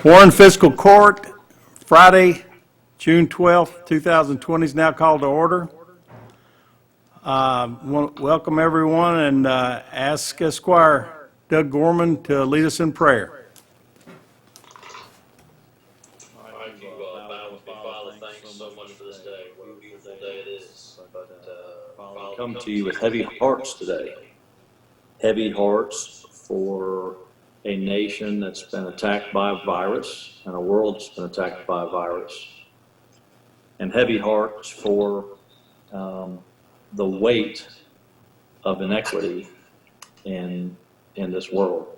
Warren Fiscal Court, Friday, June 12th, 2020 is now called to order. Welcome everyone, and ask Esquire Doug Gorman to lead us in prayer. Thank you, Father. Thanks so much for this day. What a beautiful day it is. Father, we come to you with heavy hearts today. Heavy hearts for a nation that's been attacked by a virus and a world that's been attacked by a virus. And heavy hearts for the weight of inequity in this world.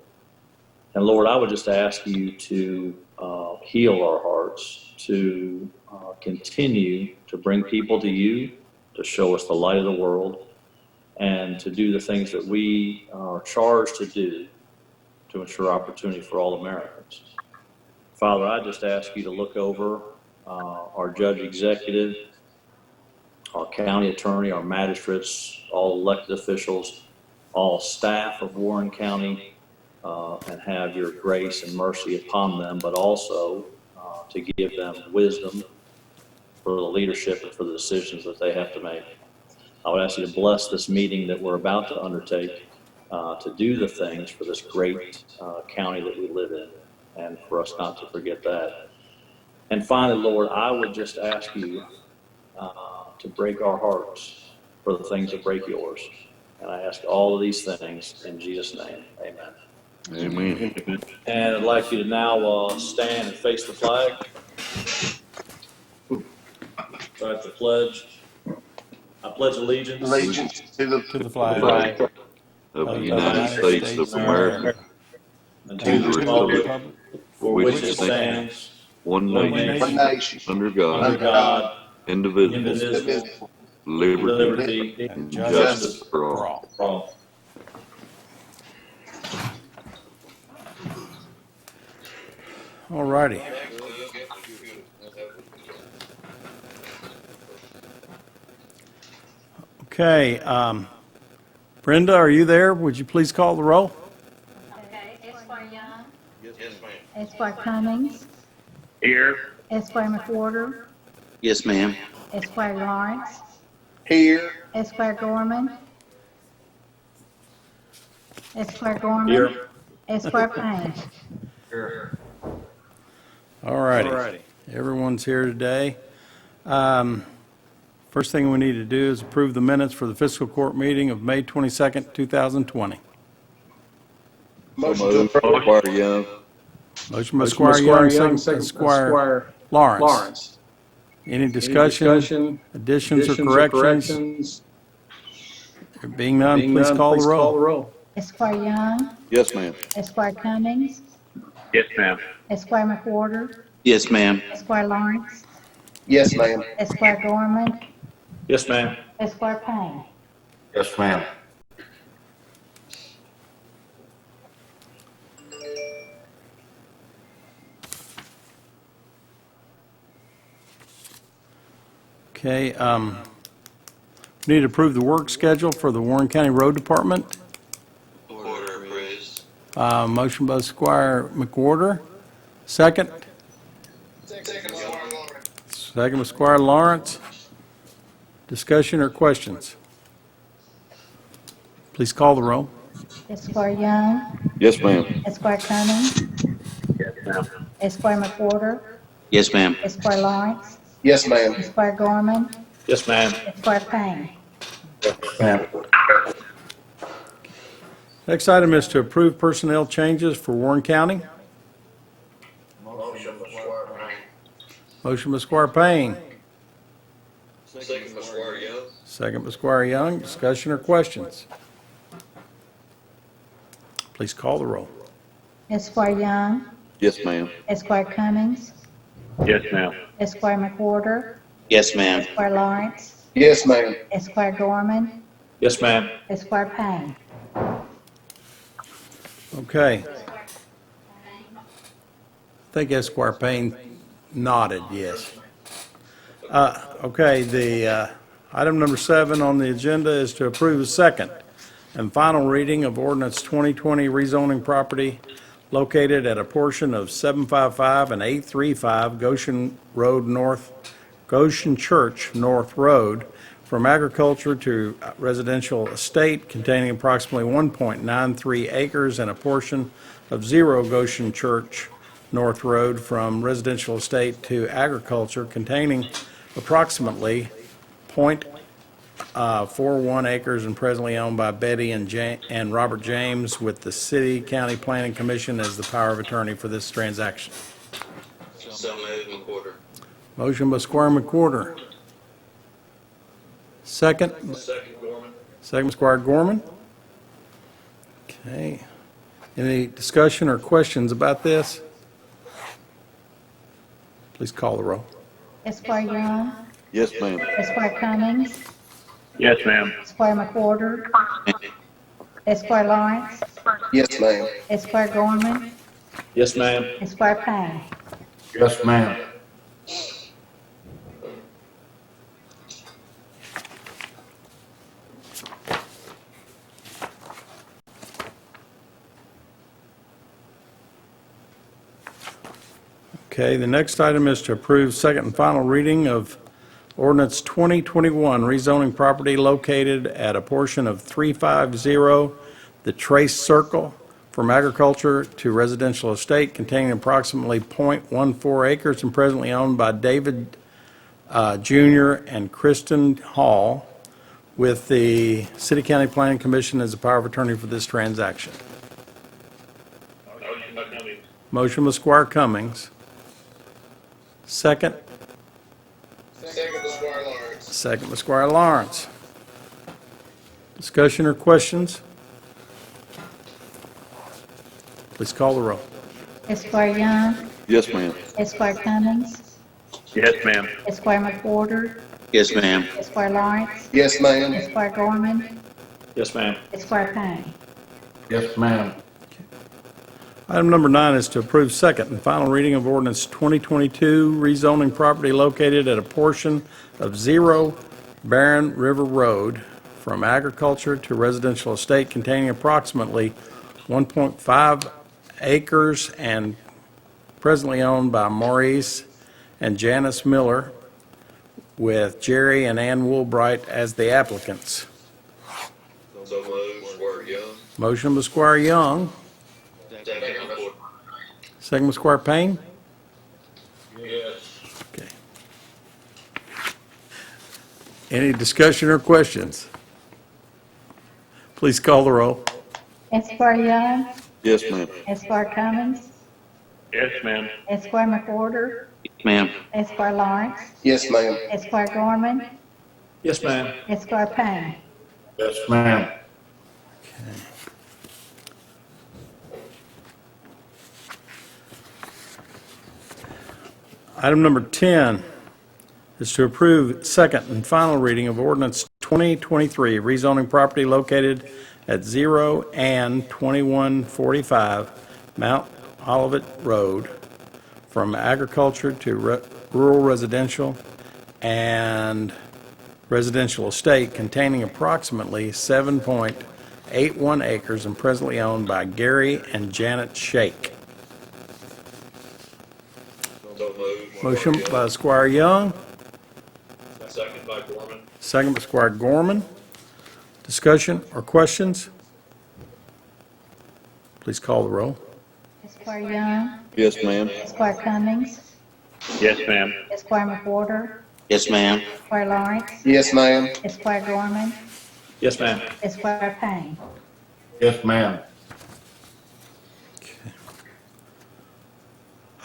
And Lord, I would just ask you to heal our hearts, to continue to bring people to you, to show us the light of the world, and to do the things that we are charged to do to ensure opportunity for all Americans. Father, I just ask you to look over our judge executive, our county attorney, our magistrates, all elected officials, all staff of Warren County, and have your grace and mercy upon them, but also to give them wisdom for the leadership and for the decisions that they have to make. I would ask you to bless this meeting that we're about to undertake to do the things for this great county that we live in, and for us not to forget that. And finally, Lord, I would just ask you to break our hearts for the things that break yours. And I ask all of these things in Jesus' name. Amen. Amen. And I'd like you to now stand and face the flag. Start the pledge. I pledge allegiance To the flag Of the United States of America, and to the republic for which it stands, one nation, under God, indivisible, liberty, and justice for all. All righty. Okay, Brenda, are you there? Would you please call the roll? Okay, Esquire Young. Yes, ma'am. Esquire Cummings. Here. Esquire McWhorter. Yes, ma'am. Esquire Lawrence. Here. Esquire Gorman. Esquire Gorman. Here. Esquire Payne. Here. All righty. Everyone's here today. First thing we need to do is approve the minutes for the fiscal court meeting of May 22nd, 2020. Motion to approve. Esquire Young. Motion by Squire Young, second by Squire Lawrence. Any discussion, additions, or corrections? There being none, please call the roll. Esquire Young. Yes, ma'am. Esquire Cummings. Yes, ma'am. Esquire McWhorter. Yes, ma'am. Esquire Lawrence. Yes, ma'am. Esquire Gorman. Yes, ma'am. Esquire Payne. Yes, ma'am. Okay, we need to approve the work schedule for the Warren County Road Department. Order, please. Motion by Squire McWhorter. Second. Second by Squire Lawrence. Discussion or questions? Please call the roll. Esquire Young. Yes, ma'am. Esquire Cummings. Yes, ma'am. Esquire McWhorter. Yes, ma'am. Esquire Lawrence. Yes, ma'am. Esquire Gorman. Yes, ma'am. Esquire Payne. Next item is to approve personnel changes for Warren County. Motion by Squire Payne. Second, Mr. Young. Second by Squire Young. Discussion or questions? Please call the roll. Esquire Young. Yes, ma'am. Esquire Cummings. Yes, ma'am. Esquire McWhorter. Yes, ma'am. Esquire Lawrence. Yes, ma'am. Esquire Gorman. Yes, ma'am. Esquire Payne. Okay. I think Esquire Payne nodded, yes. Okay, the item number 7 on the agenda is to approve the second and final reading of ordinance 2020 rezoning property located at a portion of 755 and 835 Goshen Church North Road from agriculture to residential estate containing approximately 1.93 acres and a portion of 0 Goshen Church North Road from residential estate to agriculture containing approximately .41 acres and presently owned by Betty and Robert James, with the City County Planning Commission as the power of attorney for this transaction. So moved, McWhorter. Motion by Squire McWhorter. Second. Second, Gorman. Second by Squire Gorman. Okay. Any discussion or questions about this? Please call the roll. Esquire Young, Yes, ma'am. Esquire Cummings, Yes, ma'am. Esquire McWhorter, Esquire Lawrence, Yes, ma'am. Esquire Gorman, Yes, ma'am. Esquire Payne. Yes, ma'am. Okay, the next item is to approve second and final reading of ordinance 2021, rezoning property located at a portion of 350 the Trace Circle from agriculture to residential estate containing approximately .14 acres and presently owned by David Jr. and Kristen Hall, with the City County Planning Commission as the power of attorney for this transaction. Motion by Cummings. Motion by Squire Cummings. Second. Second by Squire Lawrence. Second by Squire Lawrence. Discussion or questions? Please call the roll. Esquire Young, Yes, ma'am. Esquire Cummings, Yes, ma'am. Esquire McWhorter, Yes, ma'am. Esquire Lawrence, Yes, ma'am. Esquire Gorman, Yes, ma'am. Esquire Payne. Yes, ma'am. Item number 9 is to approve second and final reading of ordinance 2022, rezoning property located at a portion of 0 Barren River Road from agriculture to residential estate containing approximately 1.5 acres and presently owned by Maurice and Janice Miller, with Jerry and Ann Woolbright as the applicants. So moved, Squire Young. Motion by Squire Young, Second, McWhorter. second by Squire Payne. Yes. Okay. Any discussion or questions? Please call the roll. Esquire Young, Yes, ma'am. Esquire Cummings, Yes, ma'am. Esquire McWhorter, Yes, ma'am. Esquire Lawrence, Yes, ma'am. Esquire Gorman, Yes, ma'am. Esquire Payne. Yes, ma'am. Item number 10 is to approve second and final reading of ordinance 2023, rezoning property located at 0 and 2145 Mount Olivet Road from agriculture to rural residential and residential estate containing approximately 7.81 acres and presently owned by Gary and Janet Shake. So moved. Motion by Squire Young, Second by Gorman. second by Squire Gorman. Discussion or questions? Please call the roll. Esquire Young, Yes, ma'am. Esquire Cummings, Yes, ma'am. Esquire McWhorter, Yes, ma'am. Esquire Lawrence, Yes, ma'am. Esquire Gorman, Yes, ma'am. Esquire Payne. Yes, ma'am.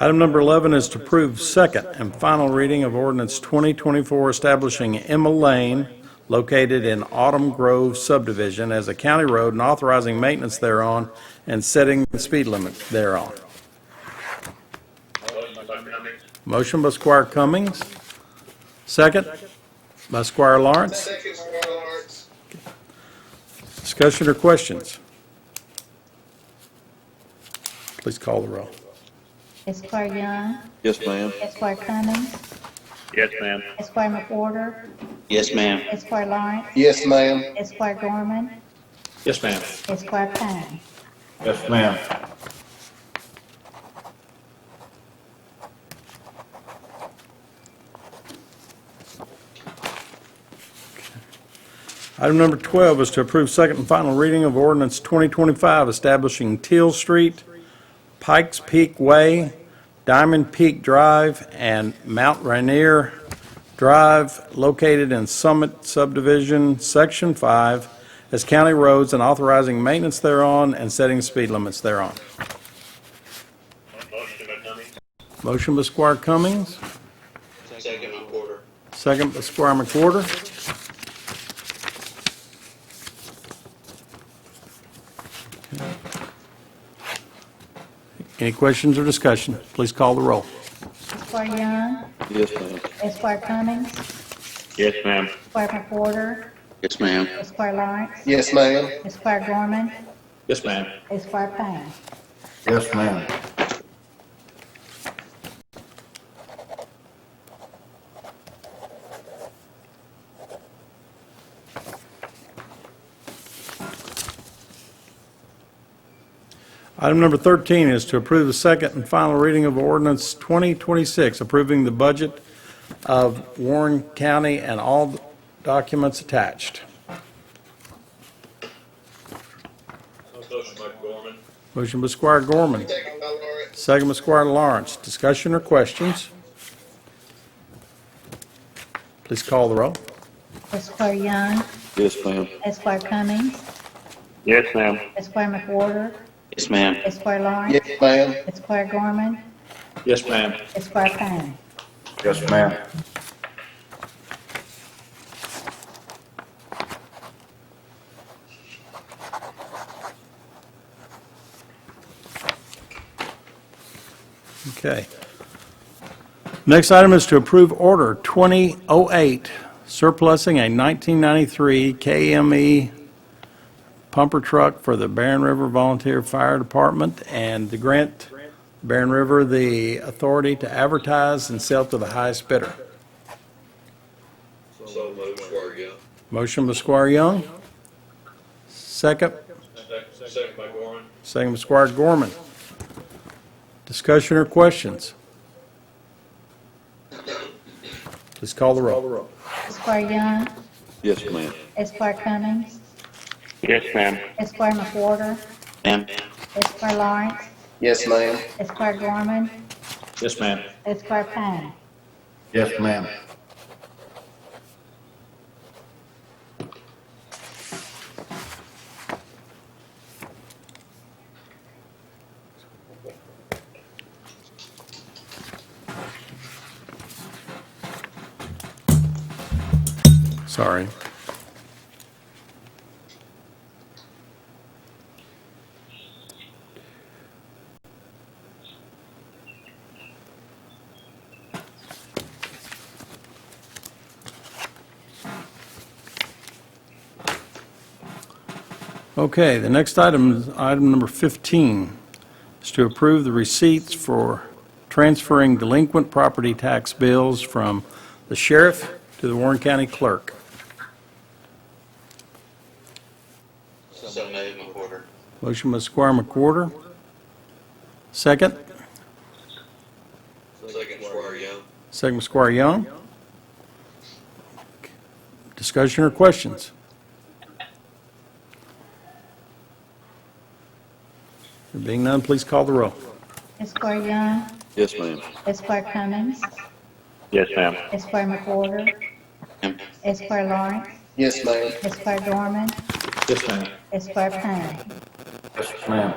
Item number 11 is to approve second and final reading of ordinance 2024 establishing Emma Lane located in Autumn Grove subdivision as a county road and authorizing maintenance thereon and setting the speed limit thereon. Motion by Cummings. Motion by Squire Cummings. Second by Squire Lawrence. Second, Squire Lawrence. Discussion or questions? Please call the roll. Esquire Young, Yes, ma'am. Esquire Cummings, Yes, ma'am. Esquire McWhorter, Yes, ma'am. Esquire Lawrence, Yes, ma'am. Esquire Gorman, Yes, ma'am. Esquire Payne. Yes, ma'am. Item number 12 is to approve second and final reading of ordinance 2025 establishing Teal Street, Pikes Peak Way, Diamond Peak Drive, and Mount Rainier Drive located in Summit Subdivision, Section 5, as county roads and authorizing maintenance thereon and setting speed limits thereon. Motion by Cummings. Motion by Squire Cummings, Second McWhorter. second by Squire McWhorter. Any questions or discussion? Please call the roll. Esquire Young. Yes, ma'am. Esquire Cummings. Yes, ma'am. Esquire McWhorter. Yes, ma'am. Esquire Lawrence. Yes, ma'am. Esquire Gorman. Yes, ma'am. Esquire Payne. Yes, ma'am. Item number 13 is to approve the second and final reading of ordinance 2026, approving the budget of Warren County and all documents attached. Motion by Gorman. Motion by Squire Gorman, Second by Lawrence. second by Squire Lawrence. Discussion or questions? Please call the roll. Esquire Young. Yes, ma'am. Esquire Cummings. Yes, ma'am. Esquire McWhorter. Yes, ma'am. Esquire Lawrence. Yes, ma'am. Esquire Gorman. Yes, ma'am. Esquire Payne. Yes, ma'am. Okay. Next item is to approve Order 2008, surplusing a 1993 KME pumper truck for the Barren River Volunteer Fire Department and to grant Barren River the authority to advertise and sell to the highest bidder. So moved, Squire Young. Motion by Squire Young. Second. Second by Gorman. Second by Squire Gorman. Discussion or questions? Please call the roll. Esquire Young. Yes, ma'am. Esquire Cummings. Yes, ma'am. Esquire McWhorter. Ma'am. Esquire Lawrence. Yes, ma'am. Esquire Gorman. Yes, ma'am. Esquire Payne. Yes, ma'am. Sorry. Okay, the next item is item number 15, is to approve the receipts for transferring delinquent property tax bills from the sheriff to the Warren County clerk. So moved, McWhorter. Motion by Squire McWhorter. Second. Second, Squire Young. Second by Squire Young. Discussion or questions? There being none, please call the roll. Esquire Young. Yes, ma'am. Esquire Cummings. Yes, ma'am. Esquire McWhorter. Ma'am. Esquire Lawrence. Yes, ma'am. Esquire Gorman. Yes, ma'am. Esquire Payne. Yes, ma'am.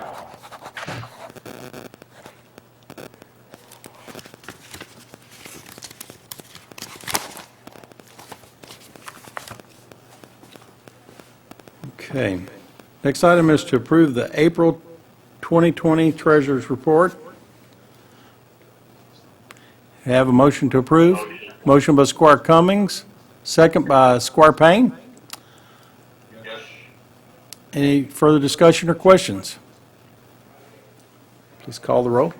Okay. Next item is to approve the April 2020 Treasurers Report. Have a motion to approve. Motion by Squire Cummings, second by Squire Payne. Yes. Any further discussion or questions? Please call the roll.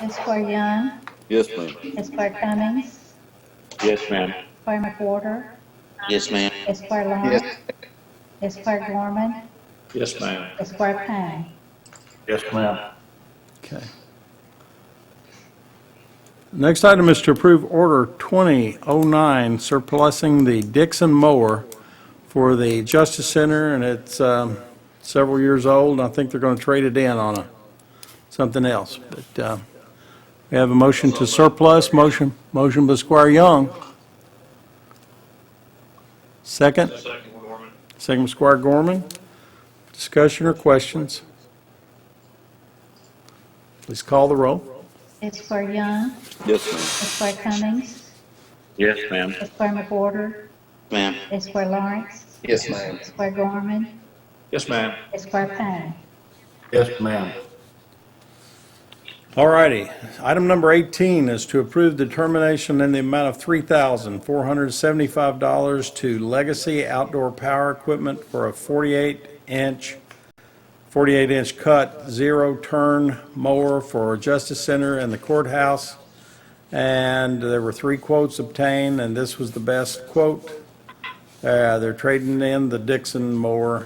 Esquire Young. Yes, ma'am. Esquire Cummings. Yes, ma'am. Esquire McWhorter. Yes, ma'am. Esquire Lawrence. Esquire Gorman. Yes, ma'am. Esquire Payne. Yes, ma'am. Okay. Next item is to approve Order 2009 surplusing the Dixon mower for the Justice Center, and it's several years old, and I think they're going to trade it in on something else. But we have a motion to surplus. Motion by Squire Young. Second? Second by Squire Gorman. Discussion or questions? Please call the roll. Esquire Young. Yes, ma'am. Esquire Cummings. Yes, ma'am. Esquire McWhorter. Ma'am. Esquire Lawrence. Yes, ma'am. Esquire Gorman. Yes, ma'am. Esquire Payne. Yes, ma'am. All righty. Item number 18 is to approve determination in the amount of $3,475 to Legacy Outdoor Power Equipment for a 48-inch cut, zero-turn mower for Justice Center and the courthouse. And there were 3 quotes obtained, and this was the best quote. They're trading in the Dixon mower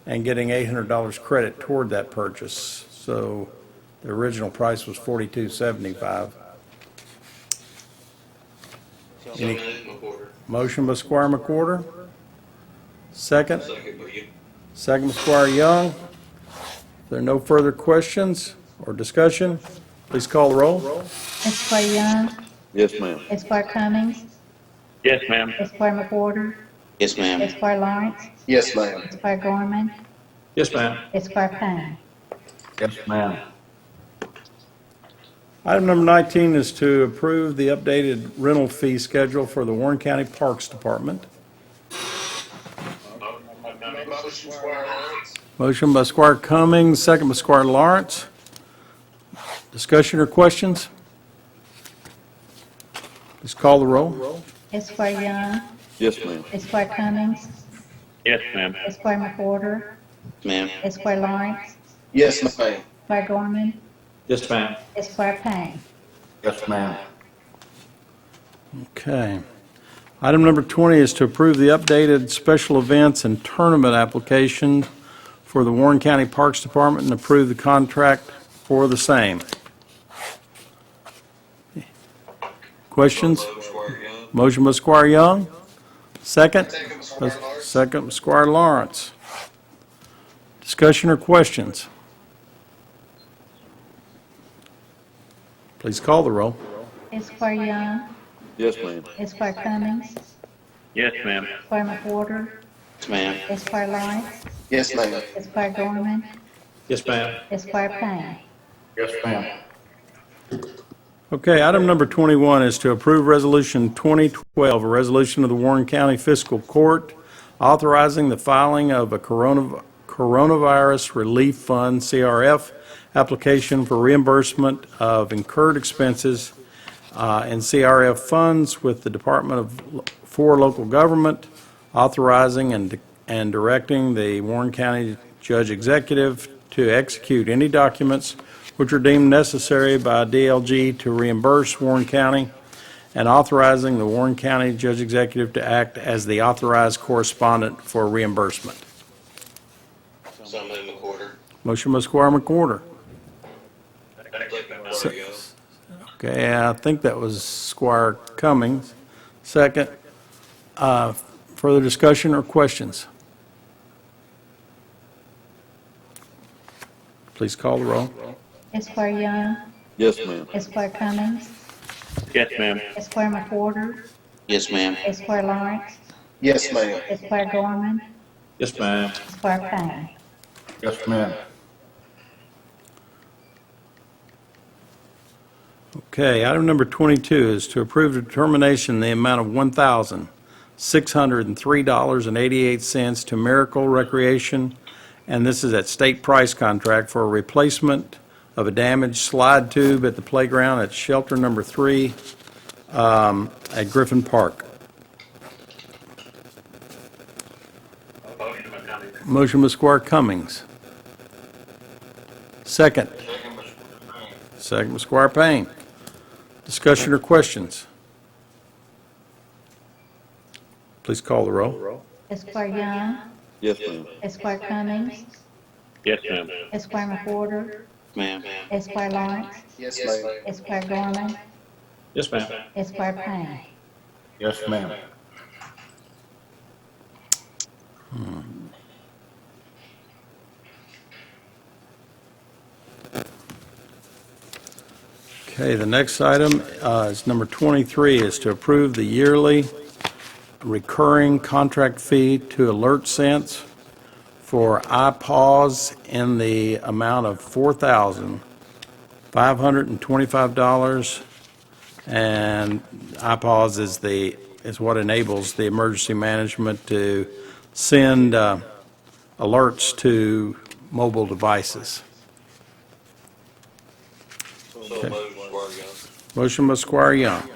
and getting $800 credit toward that purchase. So the original price was $42.75. So moved, McWhorter. Motion by Squire McWhorter. Second. Second for you. Second by Squire Young. If there are no further questions or discussion, please call the roll. Esquire Young. Yes, ma'am. Esquire Cummings. Yes, ma'am. Esquire McWhorter. Yes, ma'am. Esquire Lawrence. Yes, ma'am. Esquire Gorman. Yes, ma'am. Esquire Payne. Yes, ma'am. Item number 19 is to approve the updated rental fee schedule for the Warren County Parks Department. Motion, Squire Lawrence. Motion by Squire Cummings, second by Squire Lawrence. Discussion or questions? Please call the roll. Esquire Young. Yes, ma'am. Esquire Cummings. Yes, ma'am. Esquire McWhorter. Ma'am. Esquire Lawrence. Yes, ma'am. Esquire Gorman. Yes, ma'am. Esquire Payne. Yes, ma'am. Okay. Item number 20 is to approve the updated special events and tournament application for the Warren County Parks Department and approve the contract for the same. Questions? Squire Young. Motion by Squire Young. Second? Second, Squire Lawrence. Second by Squire Lawrence. Discussion or questions? Please call the roll. Esquire Young. Yes, ma'am. Esquire Cummings. Yes, ma'am. Esquire McWhorter. Yes, ma'am. Esquire Lawrence. Yes, ma'am. Esquire Gorman. Yes, ma'am. Esquire Payne. Yes, ma'am. Okay, item number 21 is to approve Resolution 2012, a resolution of the Warren County Fiscal Court authorizing the filing of a Coronavirus Relief Fund, CRF, application for reimbursement of incurred expenses and CRF funds with the Department for Local Government, authorizing and directing the Warren County Judge Executive to execute any documents which are deemed necessary by DLG to reimburse Warren County, and authorizing the Warren County Judge Executive to act as the authorized correspondent for reimbursement. So moved, McWhorter. Motion by Squire McWhorter. Second, Squire Young. Okay, I think that was Squire Cummings. Second. Further discussion or questions? Please call the roll. Esquire Young. Yes, ma'am. Esquire Cummings. Yes, ma'am. Esquire McWhorter. Yes, ma'am. Esquire Lawrence. Yes, ma'am. Esquire Gorman. Yes, ma'am. Esquire Payne. Yes, ma'am. Okay, item number 22 is to approve the determination in the amount of $1,603.88 to Miracle Recreation, and this is at state price contract for a replacement of a damaged slide tube at the playground at shelter number 3 at Griffin Park. Motion by Squire Cummings. Second. Second by Squire Payne. Discussion or questions? Please call the roll. Esquire Young. Yes, ma'am. Esquire Cummings. Yes, ma'am. Esquire McWhorter. Ma'am. Esquire Lawrence. Yes, ma'am. Esquire Gorman. Yes, ma'am. Esquire Payne. Yes, ma'am. Okay, the next item is number 23, is to approve the yearly recurring contract fee to AlertSense for iPause in the amount of $4,525. And iPause is what enables the emergency management to send alerts to mobile devices. So moved, Squire Young. Motion by Squire Young.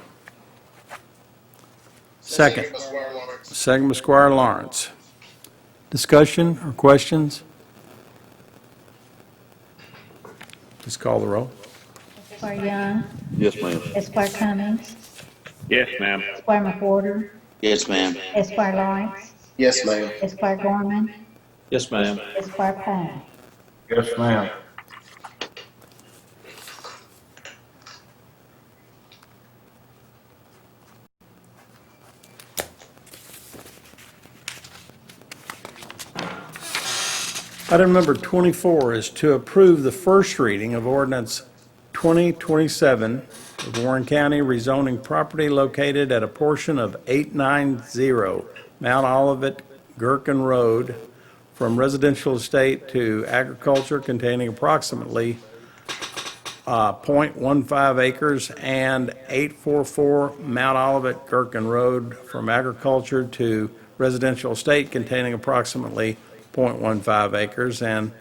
Second. Squire Lawrence. Second by Squire Lawrence. Discussion or questions? Please call the roll. Esquire Young. Yes, ma'am. Esquire Cummings. Yes, ma'am. Esquire McWhorter. Yes, ma'am. Esquire Lawrence. Yes, ma'am. Esquire Gorman. Yes, ma'am. Esquire Pine. Yes, ma'am. Item number 24 is to approve the first reading of ordinance 2027 of Warren County rezoning property located at a portion of 890 Mount Olivet Gherkin Road from residential estate to agriculture containing approximately .15 acres, and 844 Mount Olivet Gherkin Road from agriculture to residential estate containing approximately .15 acres, and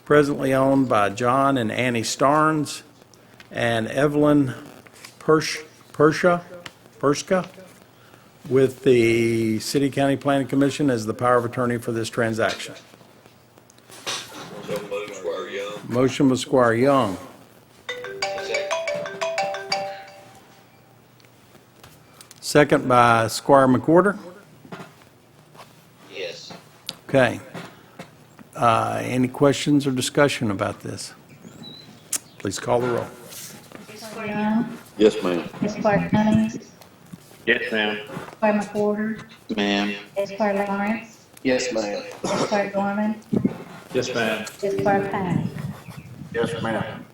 presently owned by John and Annie Starnes and Evelyn Perska, with the City County Planning Commission as the power of attorney for this transaction. So moved, Squire Young. Motion by Squire Young. Second by Squire McWhorter. Yes. Okay. Any questions or discussion about this? Please call the roll. Esquire Young. Yes, ma'am. Esquire Cummings. Yes, ma'am. Esquire McWhorter. Ma'am. Esquire Lawrence. Yes, ma'am. Esquire Gorman. Yes, ma'am. Esquire Pine. Yes, ma'am.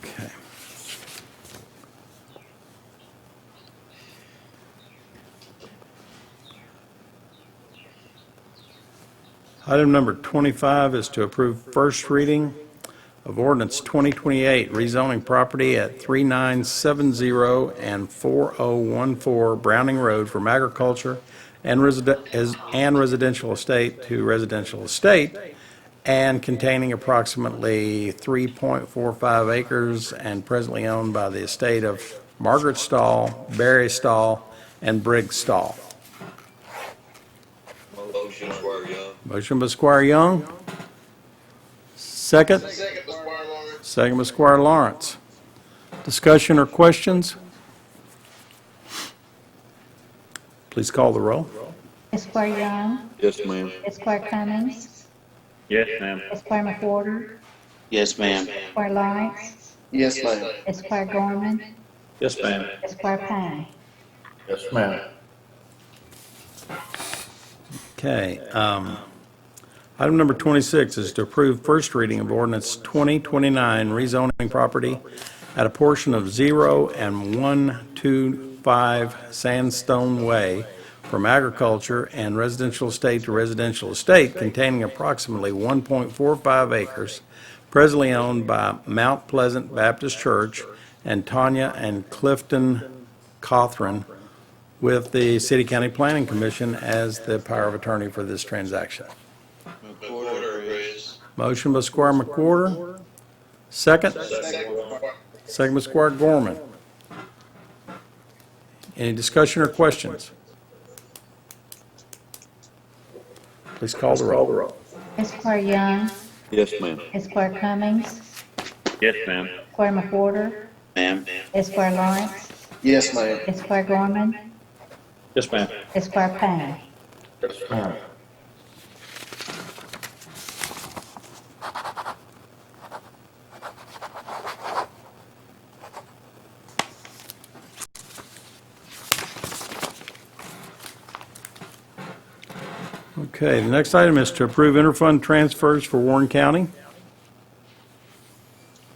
Okay. Item number 25 is to approve first reading of ordinance 2028, rezoning property at 3970 and 4014 Browning Road from agriculture and residential estate to residential estate, and containing approximately 3.45 acres and presently owned by the estate of Margaret Stahl, Barry Stahl, and Briggs Stahl. Motion, Squire Young. Motion by Squire Young. Second. Second, Squire Lawrence. Second by Squire Lawrence. Discussion or questions? Please call the roll. Esquire Young. Yes, ma'am. Esquire Cummings. Yes, ma'am. Esquire McWhorter. Yes, ma'am. Esquire Lawrence. Yes, ma'am. Esquire Gorman. Yes, ma'am. Esquire Pine. Yes, ma'am. Okay. Item number 26 is to approve first reading of ordinance 2029, rezoning property at a portion of 0 and 125 Sandstone Way from agriculture and residential estate to residential estate containing approximately 1.45 acres, presently owned by Mount Pleasant Baptist Church and Tanya and Clifton Cothran, with the City County Planning Commission as the power of attorney for this transaction. McWhorter agrees. Motion by Squire McWhorter. Second. Second by Squire Gorman. Any discussion or questions? Please call the roll. Esquire Young. Yes, ma'am. Esquire Cummings. Yes, ma'am. Esquire McWhorter. Ma'am. Esquire Lawrence. Yes, ma'am. Esquire Gorman. Yes, ma'am. Esquire Pine. Yes, ma'am. Okay, the next item is to approve interfund transfers for Warren County.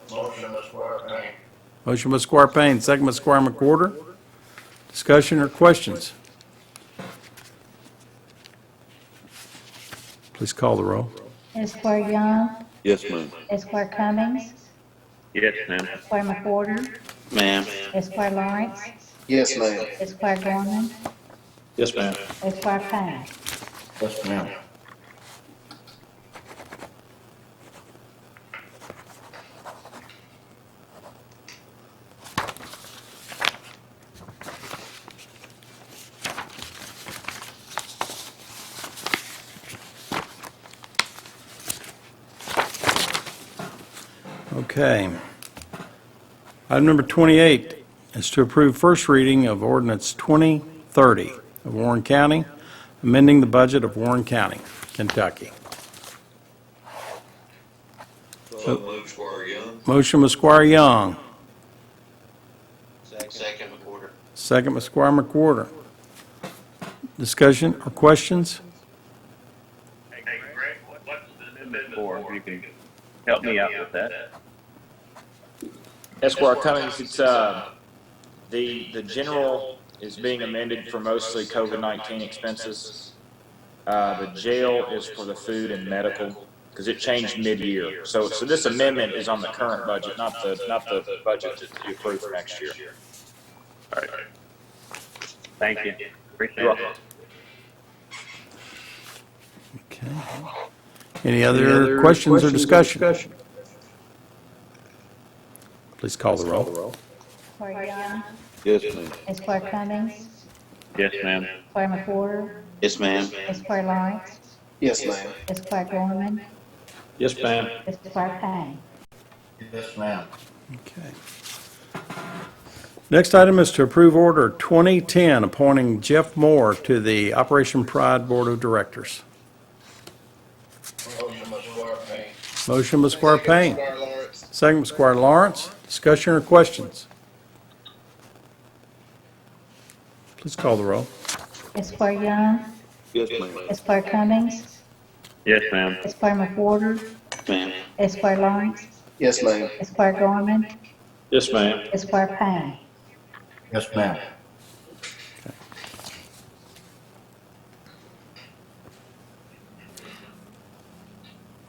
Motion by Squire Payne. Motion by Squire Payne, second by Squire McWhorter. Discussion or questions? Please call the roll. Esquire Young, Yes, ma'am. Esquire Cummings, Yes, ma'am. Esquire McWhorter, Ma'am. Esquire Lawrence, Yes, ma'am. Esquire Gorman, Yes, ma'am. Esquire Payne. Yes, ma'am. Okay. Item number 28 is to approve first reading of ordinance 2030 of Warren County, amending the budget of Warren County, Kentucky. So moved, Squire Young. Motion by Squire Young, Second McWhorter. second by Squire McWhorter. Discussion or questions? Hey, Greg, what's the amendment for? If you can help me out with that. Esquire Cummings, it's, the general is being amended for mostly COVID-19 expenses. The jail is for the food and medical, because it changed mid-year. So this amendment is on the current budget, not the budget to be approved for next year. All right. Thank you. Appreciate You're it. welcome. Okay. Any other questions or discussion? Please call the roll. Esquire Young, Yes, ma'am. Esquire Cummings, Yes, ma'am. Esquire McWhorter, Yes, ma'am. Esquire Lawrence, Yes, ma'am. Esquire Gorman, Yes, ma'am. Esquire Payne. Yes, ma'am. Okay. Next item is to approve Order 2010, appointing Jeff Moore to the Operation Pride Board of Directors. Motion by Squire Payne. Motion by Squire Payne, Squire Lawrence. second by Squire Lawrence. Discussion or questions? Please call the roll. Esquire Young, Yes, ma'am. Esquire Cummings, Yes, ma'am. Esquire McWhorter, Ma'am. Esquire Lawrence, Yes, ma'am. Esquire Gorman, Yes, ma'am. Esquire Payne. Yes, ma'am.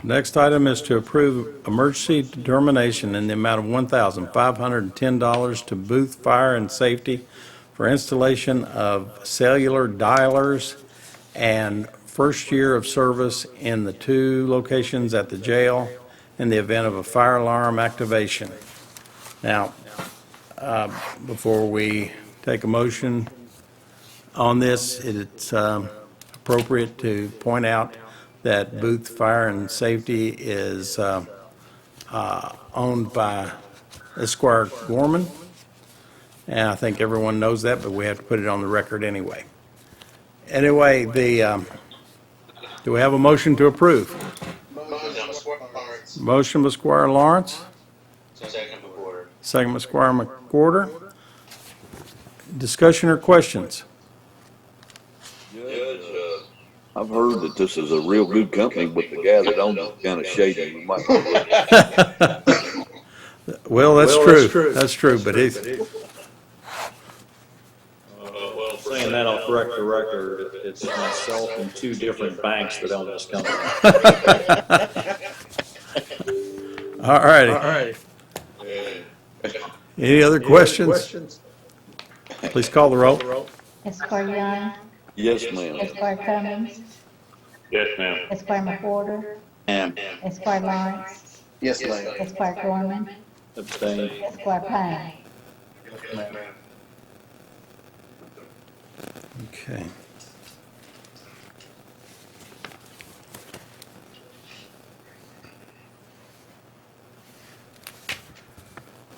Next item is to approve emergency determination in the amount of $1,510 to Booth Fire and Safety for installation of cellular dialers and first year of service in the two locations at the jail in the event of a fire alarm activation. Now, before we take a motion on this, it's appropriate to point out that Booth Fire and Safety is owned by Esquire Gorman, and I think everyone knows that, but we have to put it on the record anyway. Anyway, do we have a motion to approve? Motion, Squire Lawrence. Motion by Squire Lawrence, Second McWhorter. second by Squire McWhorter. Discussion or questions? Judge, I've heard that this is a real good company, but the guy that owns it kind of shady. We might. Well, that's true. That's true, but it's, Well, saying that, I'll correct the record. It's myself and two different banks that own this company. all righty. Any other questions? Please call the roll. Esquire Young, Yes, ma'am. Esquire Cummings, Yes, ma'am. Esquire McWhorter, Ma'am. Esquire Lawrence, Yes, ma'am. Esquire Gorman, Abstain. Esquire Payne. Yes, ma'am. Okay.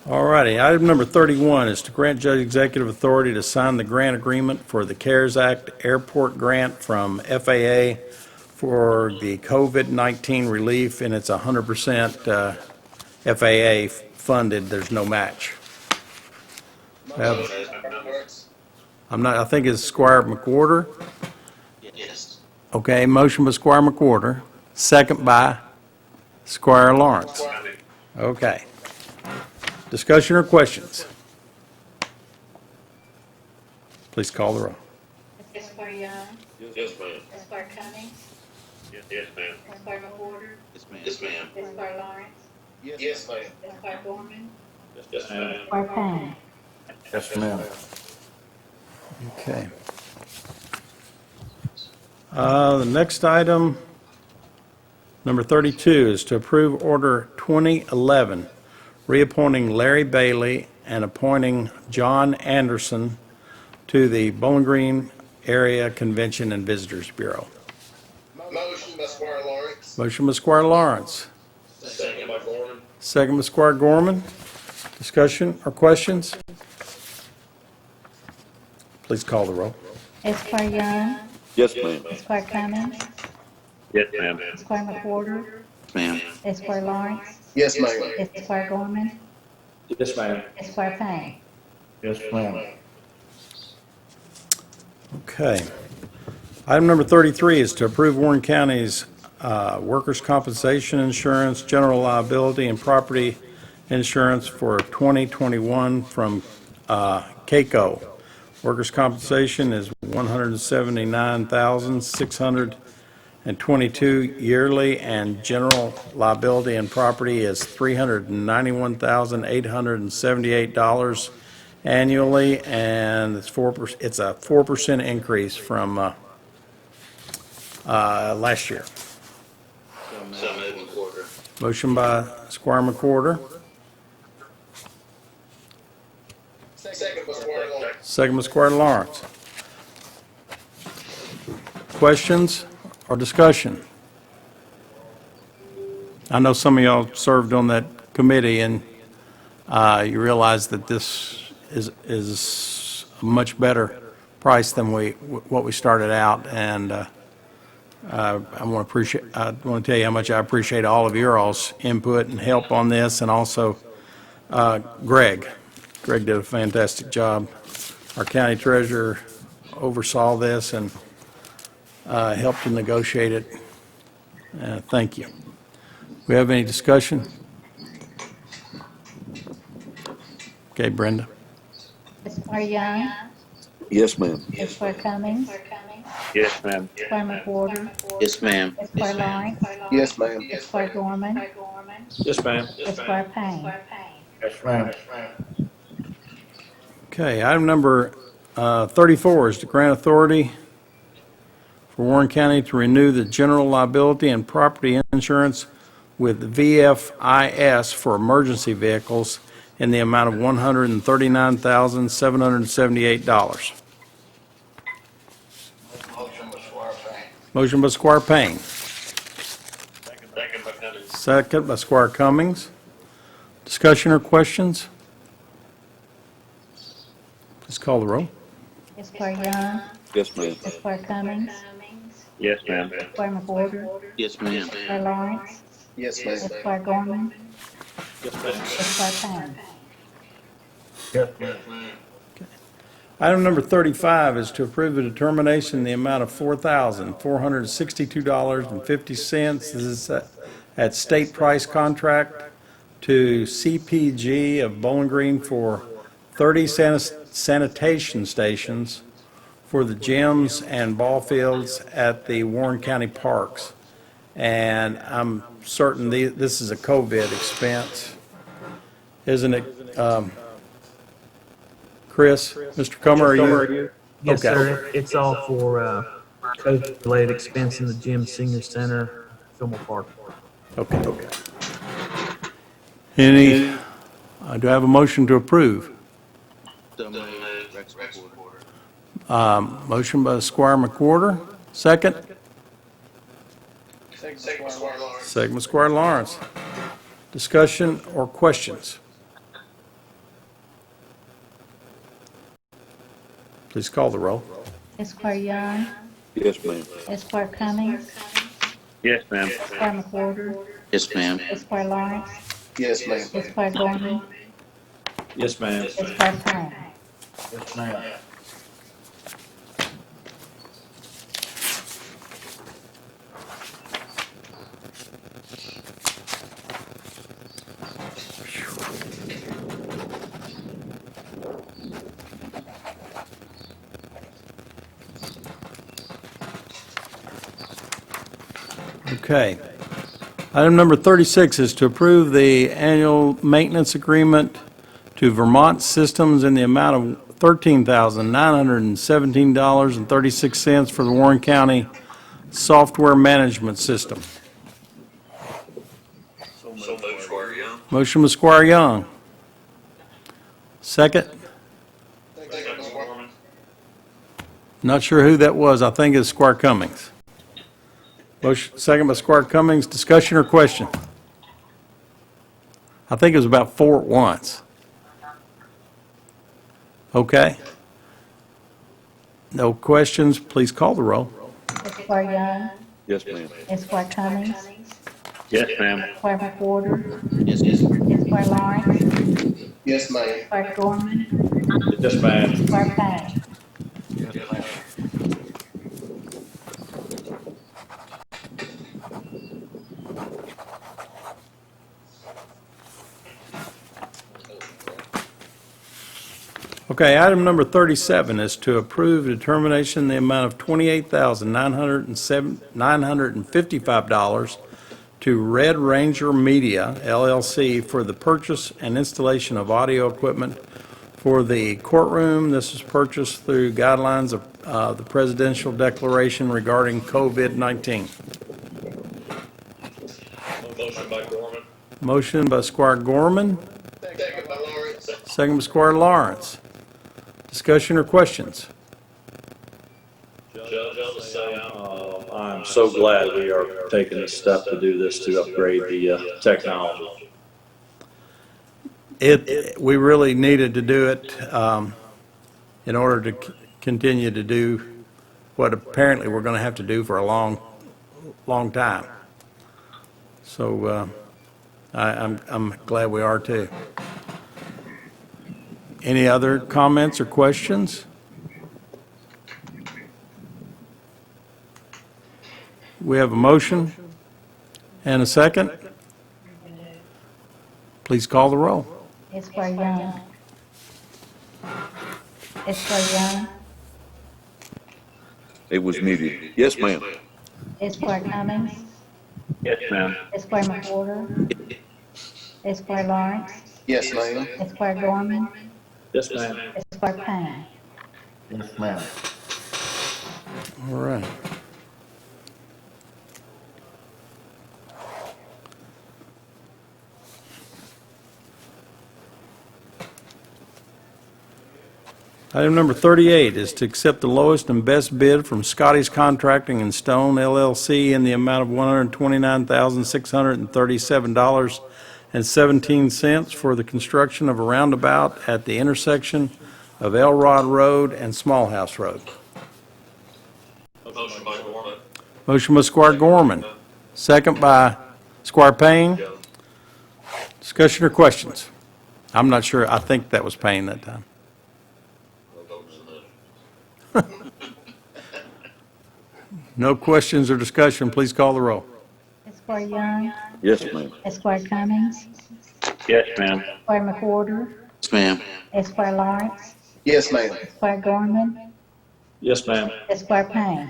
All righty, item number 31 is to grant judge executive authority to sign the grant agreement for the CARES Act airport grant from FAA for the COVID-19 relief, and it's 100% FAA funded, there's no match. Lawrence. I think it's Squire McWhorter. Yes. Okay, motion by Squire McWhorter, second by Squire Lawrence. Okay. Discussion or questions? Please call the roll. Esquire Young. Yes, ma'am. Esquire Cummings. Yes, ma'am. Esquire McWhorter. Yes, ma'am. Esquire Lawrence. Yes, ma'am. Esquire Gorman. Yes, ma'am. Esquire Payne. Yes, ma'am. Okay. The next item, number 32, is to approve Order 2011, reappointing Larry Bailey and appointing John Anderson to the Bowling Green Area Convention and Visitors Bureau. Motion by Squire Lawrence. Motion by Squire Lawrence, Second by Gorman. second by Squire Gorman. Discussion or questions? Please call the roll. Esquire Young. Yes, ma'am. Esquire Cummings. Yes, ma'am. Esquire McWhorter. Ma'am. Esquire Lawrence. Yes, ma'am. Esquire Gorman. Yes, ma'am. Esquire Payne. Yes, ma'am. Okay. Item number 33 is to approve Warren County's workers' compensation insurance, general liability, and property insurance for 2021 from CAECO. Workers' compensation is $179,622 yearly, and general liability and property is $391,878 annually, and it's a 4% increase from last year. So moved, McWhorter. Motion by Squire McWhorter, Second by Squire Lawrence. second by Squire Lawrence. Questions or discussion? I know some of y'all served on that committee, and you realize that this is a much better price than what we started out, and I want to tell you how much I appreciate all of your all's input and help on this, and also Greg. Greg did a fantastic job. Our county treasurer oversaw this and helped to negotiate it. Thank you. We have any discussion? Okay, Brenda. Esquire Young. Yes, ma'am. Esquire Cummings. Yes, ma'am. Esquire McWhorter. Yes, ma'am. Esquire Lawrence. Yes, ma'am. Esquire Gorman. Yes, ma'am. Esquire Payne. Yes, ma'am. Okay, item number 34 is to grant authority for Warren County to renew the general liability and property insurance with VFIS for emergency vehicles in the amount of $139,778. Motion by Squire Payne. Second by Cummings. Second by Squire Cummings. Discussion or questions? Please call the roll. Esquire Young. Yes, ma'am. Esquire Cummings. Yes, ma'am. Esquire McWhorter. Yes, ma'am. Esquire Lawrence. Yes, ma'am. Esquire Gorman. Esquire Payne. Item number 35 is to approve a determination in the amount of $4,462.50. This is at state price contract to CPG of Bowling Green for 30 sanitation stations for the gyms and ball fields at the Warren County parks. And I'm certain this is a COVID expense, isn't it? Chris, Mr. Comer, are you? Yes, Okay. sir. It's all for COVID-related expense in the gym, senior center, Fillmore Park. Okay. Any, do I have a motion to approve? So moved, Rex McWhorter. Motion by Squire McWhorter, second. Second by Squire Lawrence. Second by Squire Lawrence. Discussion or questions? Please call the roll. Esquire Young. Yes, ma'am. Esquire Cummings. Yes, ma'am. Esquire McWhorter. Yes, ma'am. Esquire Lawrence. Yes, ma'am. Esquire Gorman. Yes, ma'am. Esquire Payne. Yes, ma'am. Okay. Item number 36 is to approve the annual maintenance agreement to Vermont Systems in the amount of $13,917.36 for the Warren County Software Management System. So moved, Squire Young. Motion by Squire Young. Second? Second, Gorman. Not sure who that was. I think it's Squire Cummings. Motion, second by Squire Cummings. Discussion or question? I think it was about 4 at once. Okay. No questions. Please call the roll. Esquire Young. Yes, ma'am. Esquire Cummings. Yes, ma'am. Esquire McWhorter. Yes, yes. Esquire Lawrence. Yes, ma'am. Esquire Gorman. Yes, ma'am. Esquire Payne. Okay, item number 37 is to approve determination in the amount of $28,955 to Red Ranger Media LLC for the purchase and installation of audio equipment for the courtroom. This is purchased through guidelines of the Presidential Declaration regarding COVID-19. Motion by Gorman. Motion by Squire Gorman, Second by Lawrence. second by Squire Lawrence. Discussion or questions? Judge, I'll just say I'm so glad we are taking this step to do this, to upgrade the technology. We really needed to do it in order to continue to do what apparently we're going to have to do for a long time. So I'm glad we are too. Any other comments or questions? We have a motion and a second. Please call the roll. Esquire Young. Esquire Young. It was muted. Yes, ma'am. Esquire Cummings. Yes, ma'am. Esquire McWhorter. Esquire Lawrence. Yes, ma'am. Esquire Gorman. Yes, ma'am. Esquire Payne. Yes, ma'am. All right. Item number 38 is to accept the lowest and best bid from Scotty's Contracting and Stone LLC in the amount of $129,637.17 for the construction of a roundabout at the intersection of Elrod Road and Smallhouse Road. Motion by Gorman. Motion by Squire Gorman, second by Squire Payne. Discussion or questions? I'm not sure. I think that was Payne that time. No questions or discussion. Please call the roll. Esquire Young. Yes, ma'am. Esquire Cummings. Yes, ma'am. Esquire McWhorter. Yes, ma'am. Esquire Lawrence. Yes, ma'am. Esquire Gorman. Yes, ma'am. Esquire Payne.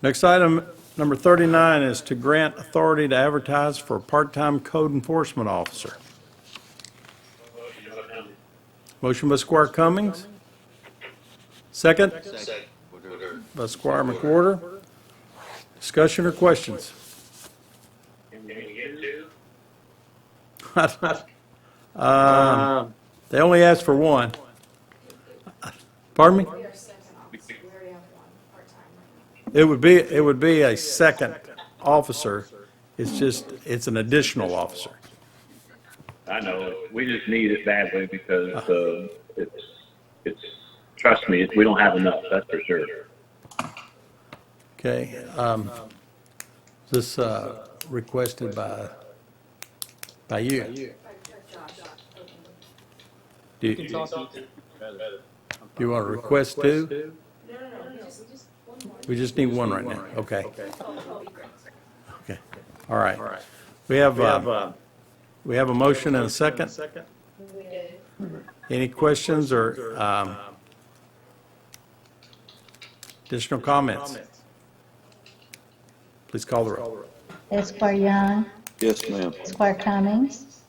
Next item, number 39, is to grant authority to advertise for a part-time code enforcement officer. Motion by Squire Cummings. Second Second. by Squire McWhorter. Discussion or questions? They only asked for one. Pardon me? It would be a second officer. It's just, it's an additional officer. I know. We just need it badly because trust me, we don't have enough, that's for sure. Okay. Is this requested by you? Do you want to request two? We just need one right now. Okay. Okay. All right. We have a motion and a second. Any questions or Additional comments? Please call the roll. Esquire Young, Yes, ma'am. Esquire Cummings,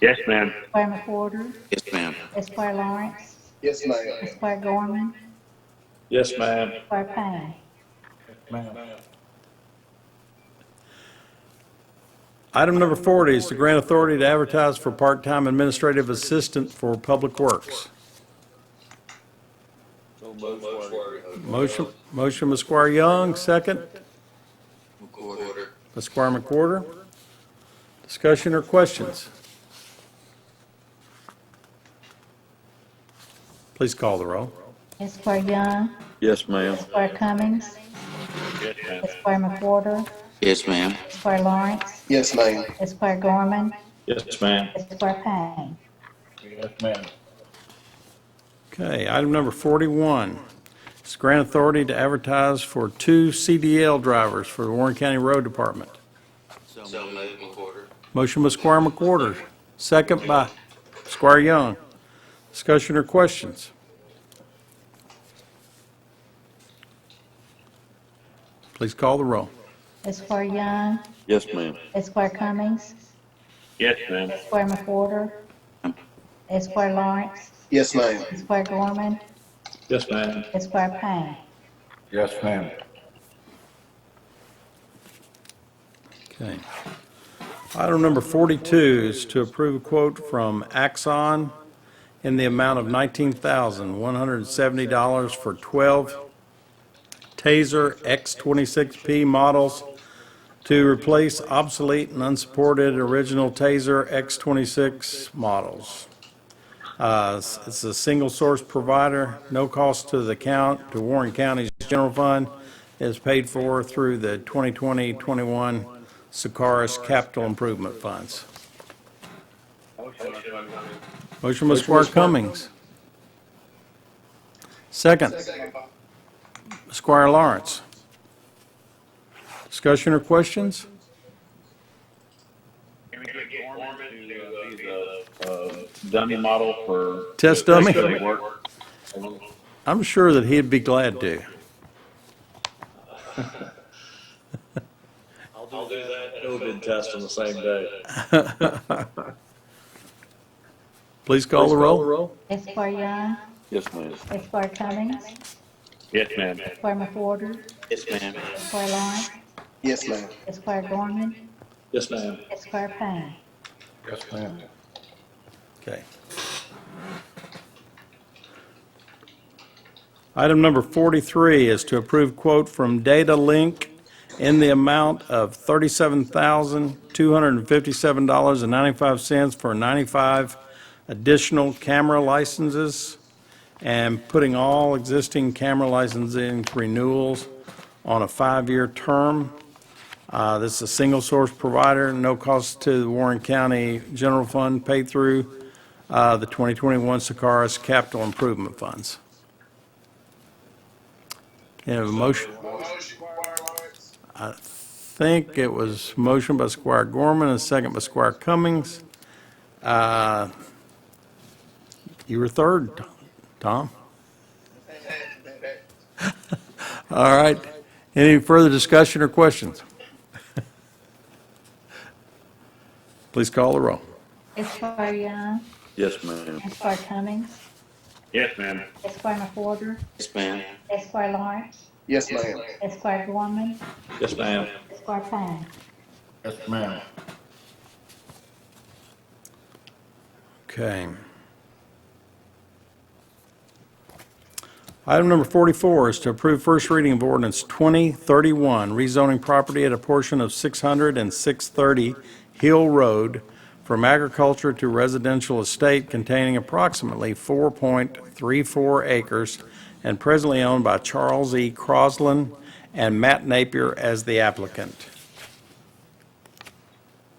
Yes, ma'am. Esquire McWhorter, Yes, ma'am. Esquire Lawrence, Yes, ma'am. Esquire Gorman, Yes, ma'am. Esquire Payne. Item number 40 is to grant authority to advertise for part-time administrative assistant for Public Works. Motion by Squire Young, second. By Squire McWhorter. Discussion or questions? Please call the roll. Esquire Young, Yes, ma'am. Esquire Cummings, Yes, ma'am. Esquire McWhorter, Yes, ma'am. Esquire Lawrence, Yes, ma'am. Esquire Gorman, Yes, ma'am. Esquire Payne. Yes, ma'am. Okay, item number 41 is to grant authority to advertise for 2 CDL drivers for the Warren County Road Department. So moved, McWhorter. Motion by Squire McWhorter, second by Squire Young. Discussion or questions? Please call the roll. Esquire Young, Yes, ma'am. Esquire Cummings, Yes, ma'am. Esquire McWhorter, Esquire Lawrence, Yes, ma'am. Esquire Gorman, Yes, ma'am. Esquire Payne. Yes, ma'am. Okay. Item number 42 is to approve a quote from Axon in the amount of $19,170 for 12 Taser X26P models to replace obsolete and unsupported original Taser X26 models. It's a single source provider, no cost to the to Warren County's general fund. It is paid for through the 2020-21 Sakaris Capital Improvement Funds. Motion by Squire Cummings. Second, Squire Lawrence. Discussion or questions? Can we get Gorman to be the dummy model for? Test dummy? Does it work? I'm sure that he'd be glad to. I'll do that COVID test on the same day. Please call the roll. Esquire Young, Yes, ma'am. Esquire Cummings, Yes, ma'am. Esquire McWhorter, Yes, ma'am. Esquire Lawrence, Yes, ma'am. Esquire Gorman, Yes, ma'am. Esquire Payne. Yes, ma'am. Okay. Item number 43 is to approve quote from Data Link in the amount of $37,257.95 for 95 additional camera licenses and putting all existing camera licensing renewals on a 5-year term. This is a single source provider, no cost to the Warren County General Fund, paid through the 2021 Sakaris Capital Improvement Funds. You have a motion? I think it was motion by Squire Gorman and second by Squire Cummings. You were third, Tom. All right. Any further discussion or questions? Please call the roll. Esquire Young, Yes, ma'am. Esquire Cummings, Yes, ma'am. Esquire McWhorter, Yes, ma'am. Esquire Lawrence, Yes, ma'am. Esquire Gorman, Yes, ma'am. Esquire Payne. Yes, ma'am. Okay. Item number 44 is to approve first reading of ordinance 2031, rezoning property at a portion of 600 and 630 Hill Road from agriculture to residential estate containing approximately 4.34 acres and presently owned by Charles E. Crosland and Matt Napier as the applicant.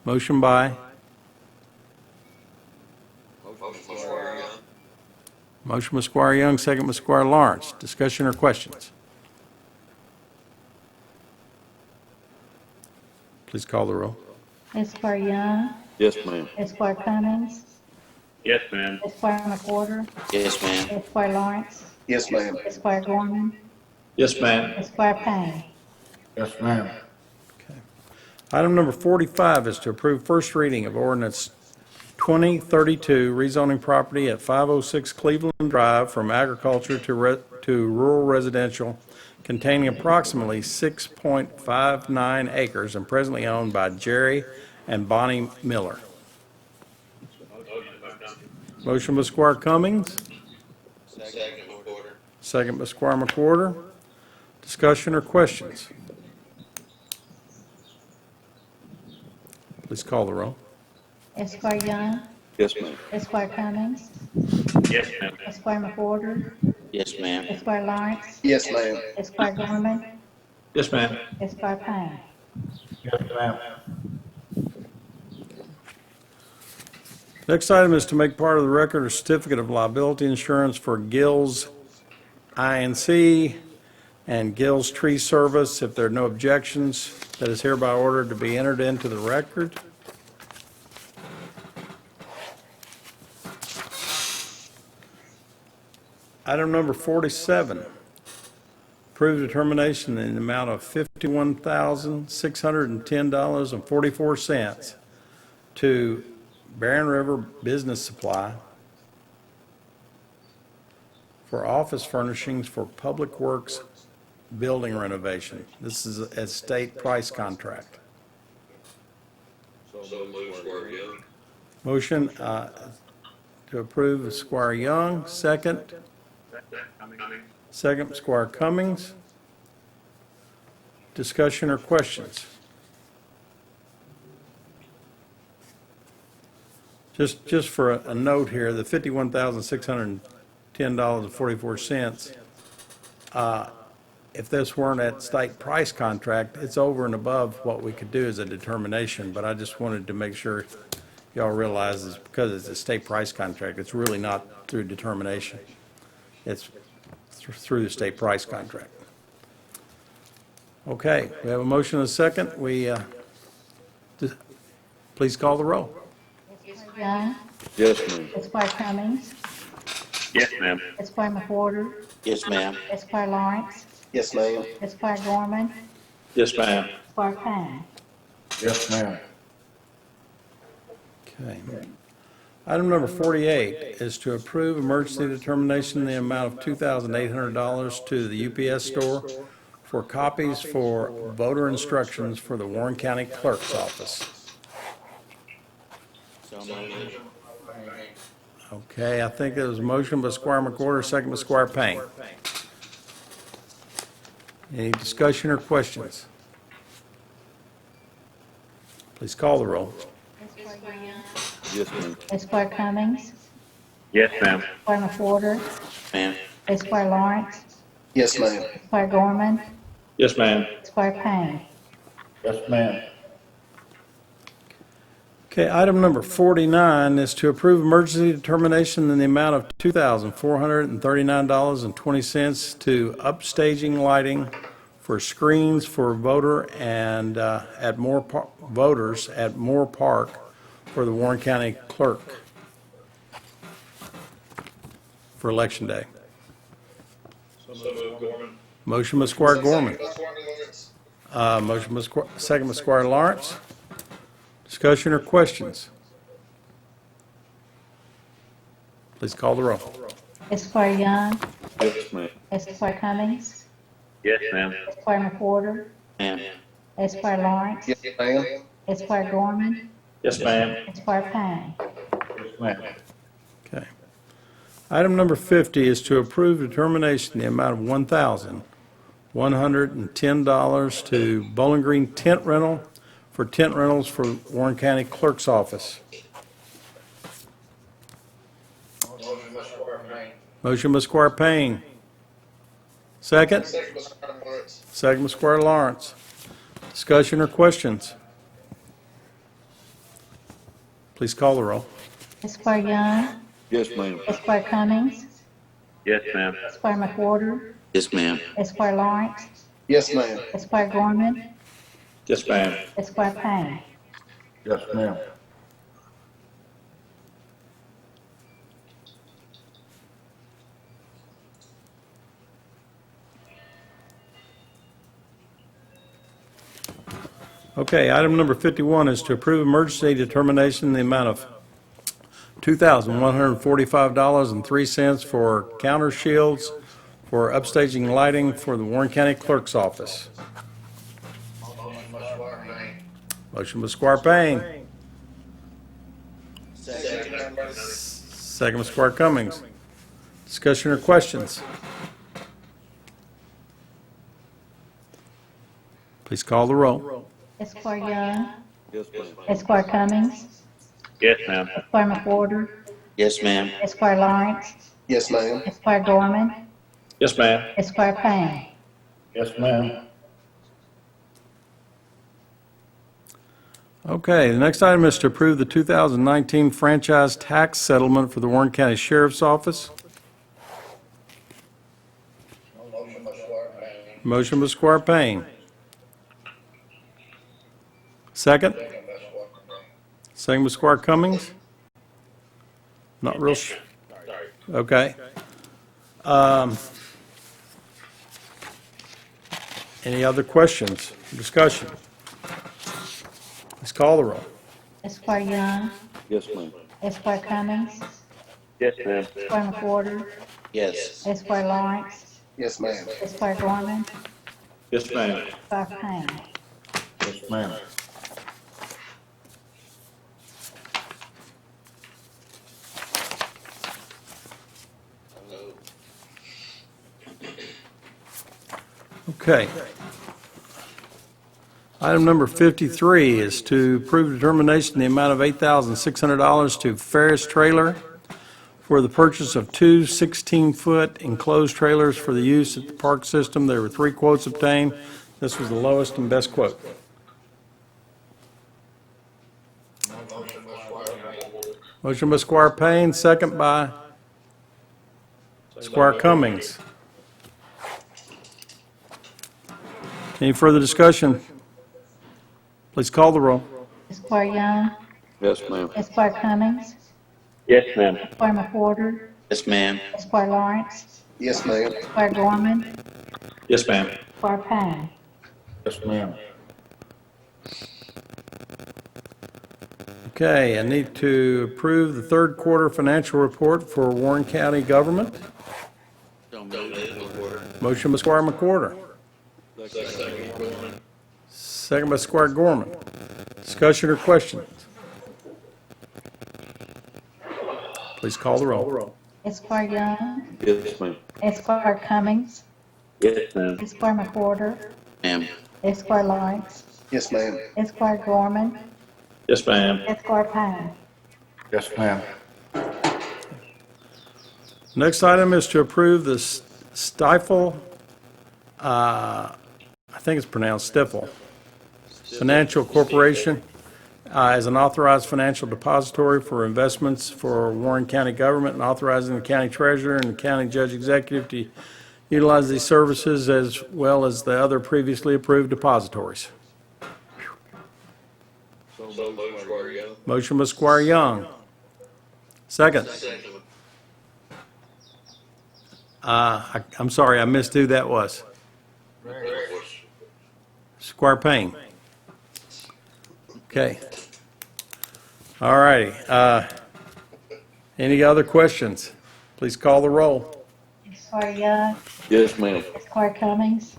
Motion by? Motion by Squire Young, second by Squire Lawrence. Discussion or questions? Please call the roll. Esquire Young, Yes, ma'am. Esquire Cummings, Yes, ma'am. Esquire McWhorter, Yes, ma'am. Esquire Lawrence, Yes, ma'am. Esquire Gorman, Yes, ma'am. Esquire Payne. Yes, ma'am. Item number 45 is to approve first reading of ordinance 2032, rezoning property at 506 Cleveland Drive from agriculture to rural residential, containing approximately 6.59 acres and presently owned by Jerry and Bonnie Miller. Motion by Squire Cummings, second by Squire McWhorter. Discussion or questions? Please call the roll. Esquire Young. Yes, ma'am. Esquire Cummings. Yes, ma'am. Esquire McWhorter. Yes, ma'am. Esquire Lawrence. Yes, ma'am. Esquire Gorman. Yes, ma'am. Esquire Payne. Yes, ma'am. Next item is to make part of the record a certificate of liability insurance for Gill's INC and Gill's Tree Service. If there are no objections, that is hereby ordered to be entered into the record. Item number 47, approve determination in the amount of $51,610.44 to Barren River Business Supply for office furnishings for Public Works building renovation. This is a state price contract. Motion to approve Squire Young, second. Second, Squire Cummings. Discussion or questions? Just for a note here, the $51,610.44, if this weren't at state price contract, it's over and above what we could do as a determination, but I just wanted to make sure y'all realize is because it's a state price contract, it's really not through determination. It's through the state price contract. Okay, we have a motion and a second. Please call the roll. Young. Yes, ma'am. Esquire Cummings. Yes, ma'am. Esquire McWhorter. Yes, ma'am. Esquire Lawrence. Yes, ma'am. Esquire Gorman. Yes, ma'am. Esquire Payne. Yes, ma'am. Okay. Item number 48 is to approve emergency determination in the amount of $2,800 to the UPS store for copies for voter instructions for the Warren County Clerk's Office. Okay, I think there was a motion by Squire McWhorter, second by Squire Payne. Any discussion or questions? Please call the roll. Yes, ma'am. Esquire Cummings. Yes, ma'am. Esquire McWhorter. Ma'am. Esquire Lawrence. Yes, ma'am. Esquire Gorman. Yes, ma'am. Esquire Payne. Yes, ma'am. Okay, item number 49 is to approve emergency determination in the amount of $2,439.20 to upstaging lighting for screens for voter and voters at Moore Park for the Warren County Clerk for Election Day. Motion by Squire Gorman. Motion by second by Squire Lawrence. Discussion or questions? Please call the roll. Esquire Young. Yes, ma'am. Esquire Cummings. Yes, ma'am. Esquire McWhorter. Ma'am. Esquire Lawrence. Yes, ma'am. Esquire Gorman. Yes, ma'am. Esquire Payne. Yes, ma'am. Okay. Item number 50 is to approve determination in the amount of $1,110 to Bowling Green Tent Rental for tent rentals for Warren County Clerk's Office. Motion by Squire Payne. Second? Second by Squire Lawrence. Discussion or questions? Please call the roll. Esquire Young. Yes, ma'am. Esquire Cummings. Yes, ma'am. Esquire McWhorter. Yes, ma'am. Esquire Lawrence. Yes, ma'am. Esquire Gorman. Yes, ma'am. Esquire Payne. Yes, ma'am. Okay, item number 51 is to approve emergency determination in the amount of $2,145.03 for counter shields for upstaging lighting for the Warren County Clerk's Office. Motion by Squire Payne. Second by Squire Cummings. Discussion or questions? Please call the roll. Esquire Young. Yes, ma'am. Esquire Cummings. Yes, ma'am. Esquire McWhorter. Yes, ma'am. Esquire Lawrence. Yes, ma'am. Esquire Gorman. Yes, ma'am. Esquire Payne. Yes, ma'am. Okay, the next item is to approve the 2019 franchise tax settlement for the Warren County Sheriff's Office. Motion by Squire Payne. Second? Second by Squire Cummings? Not real sure. Okay. Any other questions, discussion? Let's call the roll. Esquire Young. Yes, ma'am. Esquire Cummings. Yes, ma'am. Esquire McWhorter. Yes. Esquire Lawrence. Yes, ma'am. Esquire Gorman. Yes, ma'am. Esquire Payne. Yes, ma'am. Okay. Item number 53 is to approve determination in the amount of $8,600 to Ferris Trailer for the purchase of two 16-foot enclosed trailers for the use at the park system. There were 3 quotes obtained. This was the lowest and best quote. Motion by Squire Payne, second by Squire Cummings. Any further discussion? Please call the roll. Esquire Young. Yes, ma'am. Esquire Cummings. Yes, ma'am. Esquire McWhorter. Yes, ma'am. Esquire Lawrence. Yes, ma'am. Esquire Gorman. Yes, ma'am. Esquire Payne. Yes, ma'am. Okay, I need to approve the third quarter financial report for Warren County government. Motion by Squire McWhorter. Second by Squire Gorman. Discussion or questions? Please call the roll. Esquire Young. Yes, ma'am. Esquire Cummings. Yes, ma'am. Esquire McWhorter. Ma'am. Esquire Lawrence. Yes, ma'am. Esquire Gorman. Yes, ma'am. Esquire Payne. Yes, ma'am. Next item is to approve the Stifel, I think it's pronounced Stifel, Financial Corporation as an authorized financial depository for investments for Warren County government, and authorizing the county treasurer and the county judge executive to utilize these services as well as the other previously approved depositories. Motion by Squire Young. Second. I'm sorry, I missed who that was. Squire Payne. Okay. All righty. Any other questions? Please call the roll. Esquire Young. Yes, ma'am. Esquire Cummings.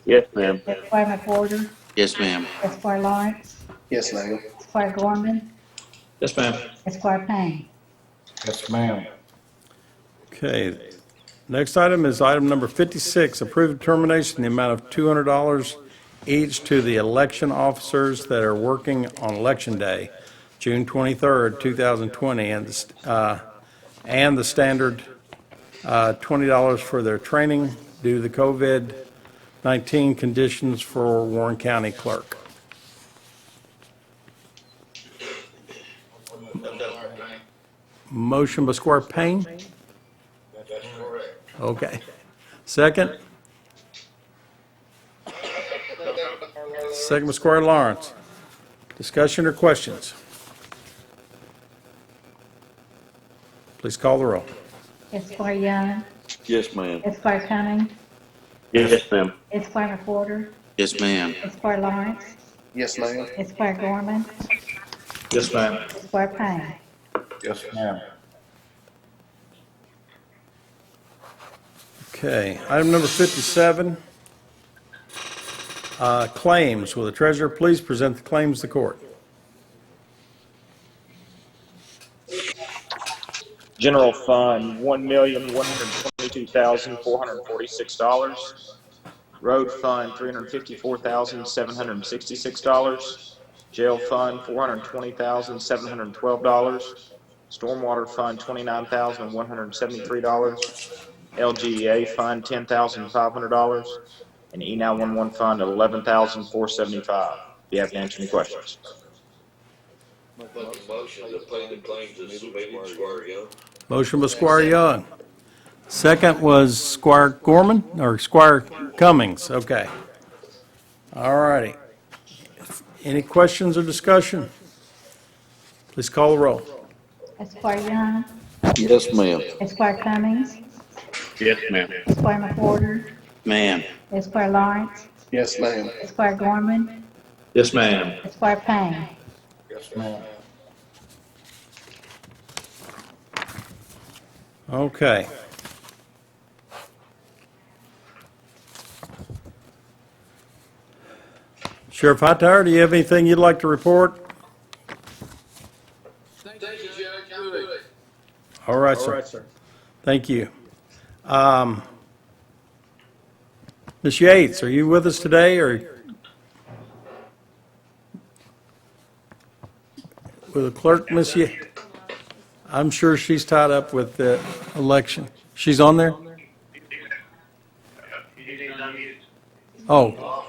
Yes, ma'am. Esquire McWhorter. Yes, ma'am. Esquire Lawrence. Yes, ma'am. Esquire Gorman. Yes, ma'am. Esquire Payne. Yes, ma'am. Okay. Next item is item number 56, approve determination in the amount of $200 each to the election officers that are working on Election Day, June 23rd, 2020, and the standard $20 for their training due to the COVID-19 conditions for Warren County Clerk. Motion by Squire Payne? That's correct. Okay. Second? Second by Squire Lawrence. Discussion or questions? Please call the roll. Esquire Young. Yes, ma'am. Esquire Cummings. Yes, ma'am. Esquire McWhorter. Yes, ma'am. Esquire Lawrence. Yes, ma'am. Esquire Gorman, Yes, ma'am. Esquire Payne. Yes, ma'am. Okay, item number 57, claims. Will the treasurer please present the claims to the court? General fund, $1,122,446. Road fund, $354,766. Jail fund, $420,712. Stormwater fund, $29,173. LGEA fund, $10,500. And E911 fund, $11,475. Be happy to answer any questions. Make a motion to pay the claims as submitted, Squire Young. Motion by Squire Young. Second was Squire Gorman, or Squire Cummings, okay. All righty. Any questions or discussion? Please call the roll. Esquire Young, Yes, ma'am. Esquire Cummings, Yes, ma'am. Esquire McWhorter, Ma'am. Esquire Lawrence, Yes, ma'am. Esquire Gorman, Yes, ma'am. Esquire Payne. Yes, ma'am. Okay. Sheriff Hightower, do you have anything you'd like to report? Thank you, Judge. Good. All right, sir. Thank you. Ms. Yates, are you with us today, or? With the clerk, Ms. Yates? I'm sure she's tied up with the election. She's on there? Oh.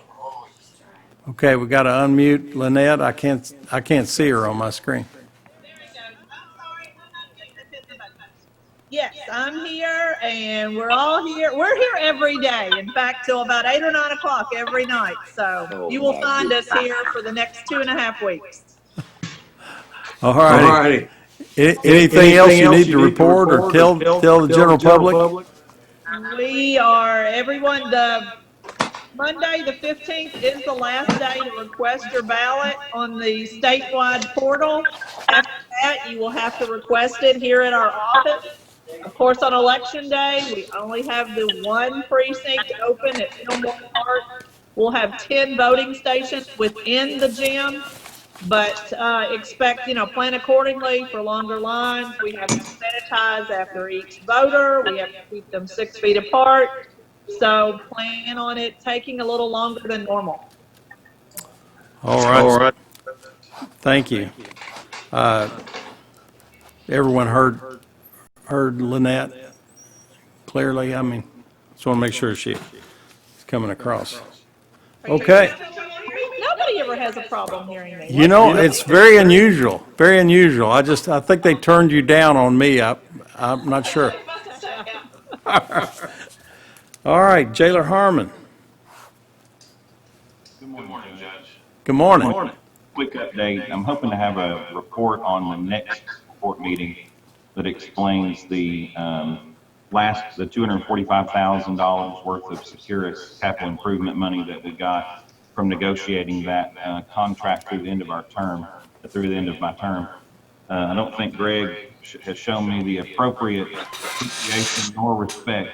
Okay, we got to unmute Lynette. I can't see her on my screen. Yes, I'm here, and we're all here. We're here every day. In fact, till about 8 or 9 o'clock every night. So you will find us here for the next 2.5 weeks. All righty. Anything else you need to report or tell the general public? We are, everyone, the Monday, the 15th is the last day to request your ballot on the statewide portal. After that, you will have to request it here at our office. Of course, on election day, we only have the one precinct open at Fillmore Park. We'll have 10 voting stations within the gym, but expect, plan accordingly for longer lines. We have to sanitize after each voter. We have to keep them 6 feet apart. So plan on it taking a little longer than normal. All right. Thank you. Everyone heard Lynette clearly. I mean, just want to make sure she's coming across. Okay. Nobody ever has a problem hearing me. It's very unusual. Very unusual. I think they turned you down on me. I'm not sure. All right, Jailer Harmon. Good morning, Judge. Good morning. Quick update. I'm hoping to have a report on the next court meeting that explains the $245,000 worth of Securus capital improvement money that we got from negotiating that contract through the end of my term. I don't think Greg has shown me the appropriate appreciation nor respect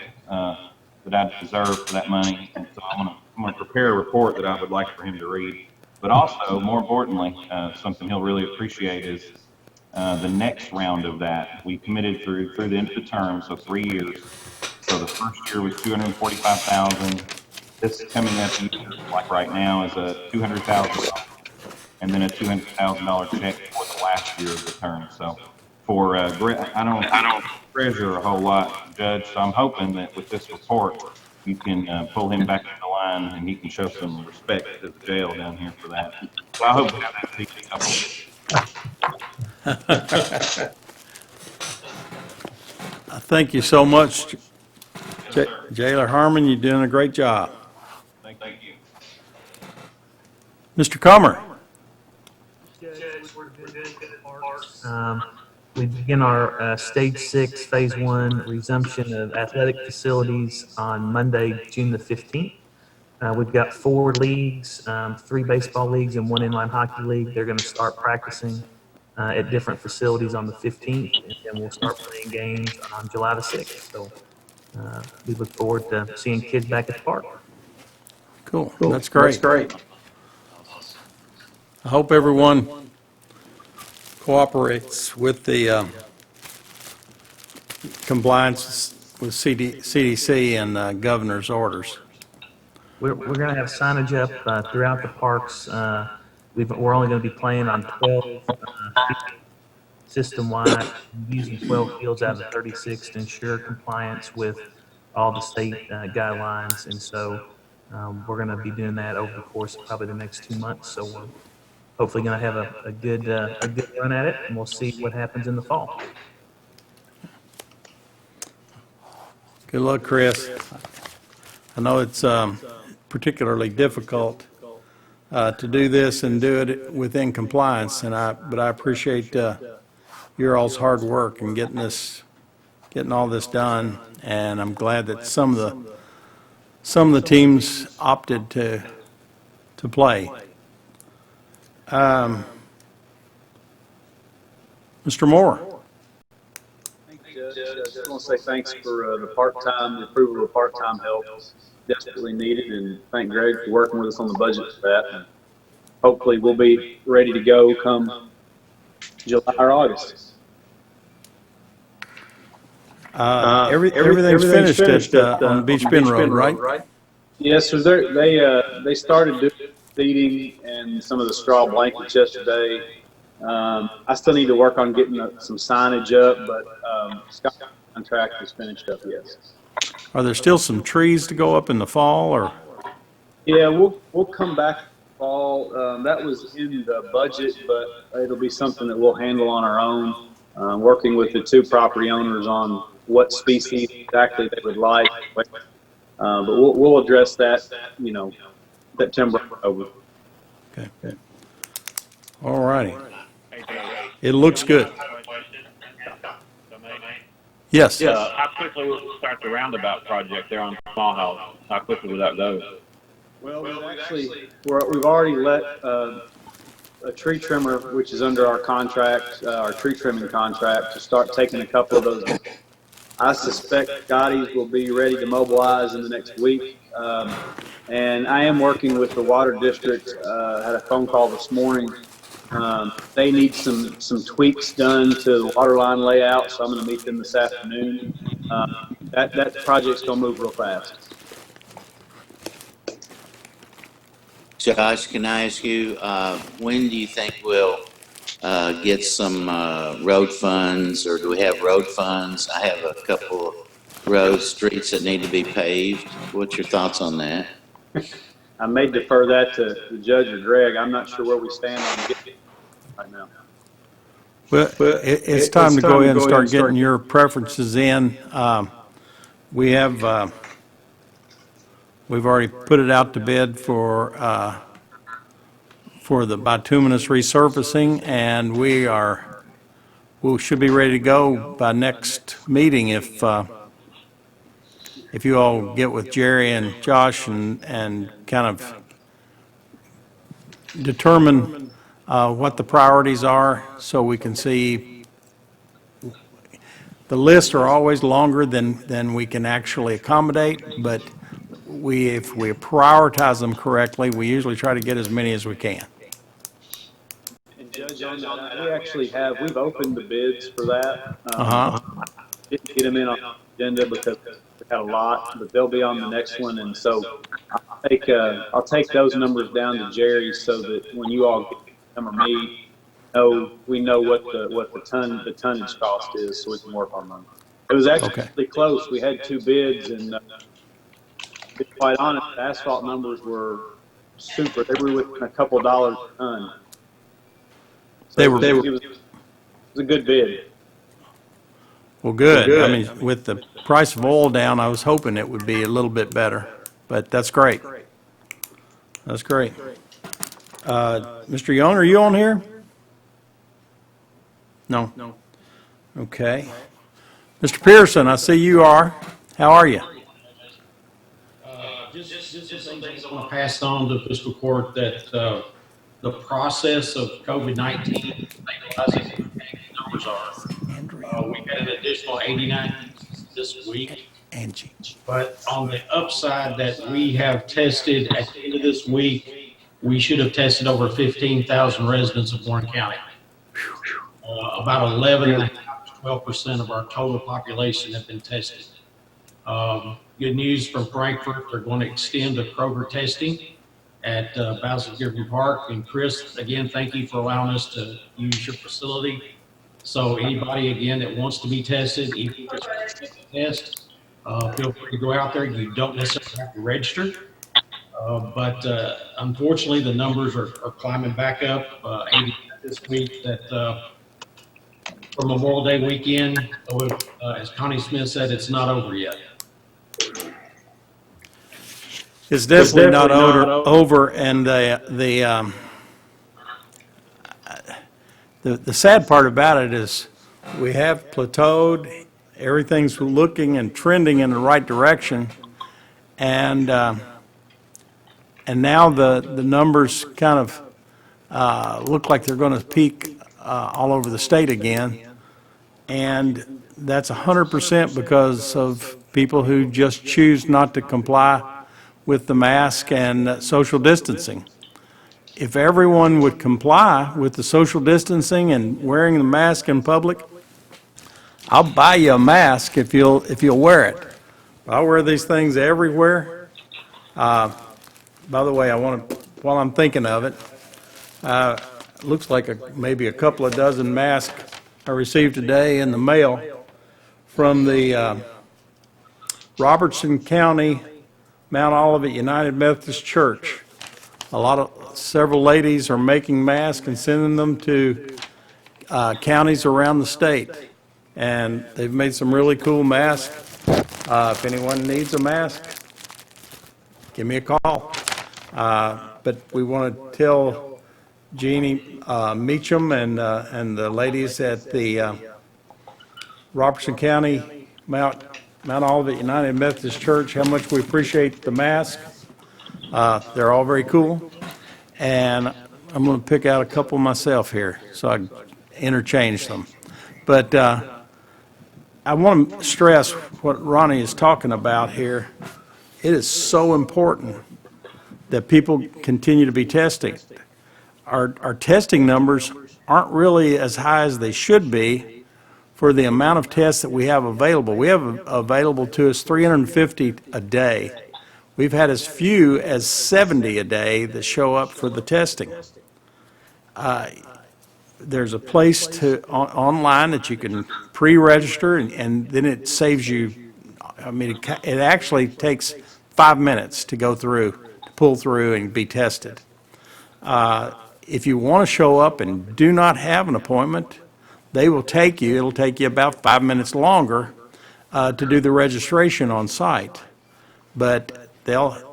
that I deserve for that money. And so I'm going to prepare a report that I would like for him to read. But also, more importantly, something he'll really appreciate is the next round of that. We committed through the end of the term, so 3 years. So the first year was $245,000. This coming up year, like right now, is a $200,000, and then a $200,000 check for the last year of the term. So for I don't treasure a whole lot, Judge. So I'm hoping that with this report, you can pull him back into line and he can show some respect to the jail down here for that. So I hope to have that in a couple weeks. Thank you so much, Jailer Harmon. You're doing a great job. Thank you. Mr. Comer. We begin our Stage 6, Phase 1 resumption of athletic facilities on Monday, June the 15th. We've got 4 leagues, 3 baseball leagues and 1 inline hockey league. They're going to start practicing at different facilities on the 15th, and then we'll start playing games on July the 6th. So we look forward to seeing kids back at the park. Cool. That's great. I hope everyone cooperates with the compliance with CDC and governor's orders. We're going to have signage up throughout the parks. We're only going to be playing on 12 system-wide, using 12 fields out of the 36 to ensure compliance with all the state guidelines. And so we're going to be doing that over the course of probably the next 2 months. So we're hopefully going to have a good run at it, and we'll see what happens in the fall. Good luck, Chris. I know it's particularly difficult to do this and do it within compliance, but I appreciate your all's hard work in getting all this done, and I'm glad that some of the teams opted to play. Mr. Moore. I just want to say thanks for the approval of part-time help. It's desperately needed, and thank Greg for working with us on the budget for that. And hopefully we'll be ready to go come July or August. Everything's finished on Beach Bend Road, right? Yes, sir. They started doing seating and some of the straw blankets yesterday. I still need to work on getting some signage up, but Scott's contract is finished up, yes. Are there still some trees to go up in the fall, or? Yeah, we'll come back fall. That was in the budget, but it'll be something that we'll handle on our own, working with the 2 property owners on what species exactly they would like. But we'll address that, September over. Okay. All righty. It looks good. Yes. How quickly will we start the roundabout project there on Small House? How quickly will that go? Well, we've already let a tree trimmer, which is under our contract, our tree trimming contract, to start taking a couple of those. I suspect Scotty's will be ready to mobilize in the next week. And I am working with the water district. Had a phone call this morning. They need some tweaks done to the water line layout, so I'm going to meet them this afternoon. That project's going to move real fast. Josh, can I ask you, when do you think we'll get some road funds, or do we have road funds? I have a couple of roads, streets that need to be paved. What's your thoughts on that? I may defer that to the judge or Greg. I'm not sure where we stand on getting right now. Well, it's time to go ahead and start getting your preferences in. We've already put it out to bid for the bituminous resurfacing, and we should be ready to go by next meeting if you all get with Jerry and Josh and kind of determine what the priorities are, so we can see. The lists are always longer than we can actually accommodate, but if we prioritize them correctly, we usually try to get as many as we can. And Judge, on that, we've opened the bids for that. Didn't get them in on the agenda because we had a lot, but they'll be on the next one. And so I'll take those numbers down to Jerry so that when you all get them or me, we know what the tonnage cost is, so we can work on them. It was actually close. We had 2 bids, and to be quite honest, the asphalt numbers were super. They were within a couple dollars a ton. So it was a good bid. Well, good. I mean, with the price of oil down, I was hoping it would be a little bit better, but that's great. That's great. Mr. Young, are you on here? No. Okay. Mr. Pearson, I see you are. How are you? just some things I want to pass on to fiscal court that the process of COVID-19 stabilizing numbers are. We had an additional 89 cases this week. Angie. But on the upside that we have tested at the end of this week, we should have tested over 15,000 residents of Warren County. About 12% of our total population have been tested. Good news from Frankfurt, they're going to extend the Kroger testing at Basil Griffin Park. And Chris, again, thank you for allowing us to use your facility. So anybody, again, that wants to be tested, even if it's a test, feel free to go out there. You don't necessarily have to register. But unfortunately, the numbers are climbing back up. 80 this week that for Memorial Day weekend, as Connie Smith said, it's not over yet. It's definitely not over, and the sad part about it is we have plateaued. Everything's looking and trending in the right direction, and now the numbers kind of look like they're going to peak all over the state again, and that's 100% because of people who just choose not to comply with the mask and social distancing. If everyone would comply with the social distancing and wearing the mask in public, I'll buy you a mask if you'll wear it. I wear these things everywhere. By the way, while I'm thinking of it, looks like maybe a couple of dozen masks I received today in the mail from the Robertson County Mount Olivet United Methodist Church. Several ladies are making masks and sending them to counties around the state. And they've made some really cool masks. If anyone needs a mask, give me a call. But we want to tell Jeannie Meacham and the ladies at the Robertson County Mount Olivet United Methodist Church how much we appreciate the mask. They're all very cool. And I'm going to pick out a couple myself here so I interchange them. But I want to stress what Ronnie is talking about here. It is so important that people continue to be testing. Our testing numbers aren't really as high as they should be for the amount of tests that we have available. We have available to us 350 a day. We've had as few as 70 a day that show up for the testing. There's a place online that you can pre-register, and then it saves you. I mean, it actually takes 5 minutes to go through, to pull through and be tested. If you want to show up and do not have an appointment, they will take you. It'll take you about 5 minutes longer to do the registration on site. But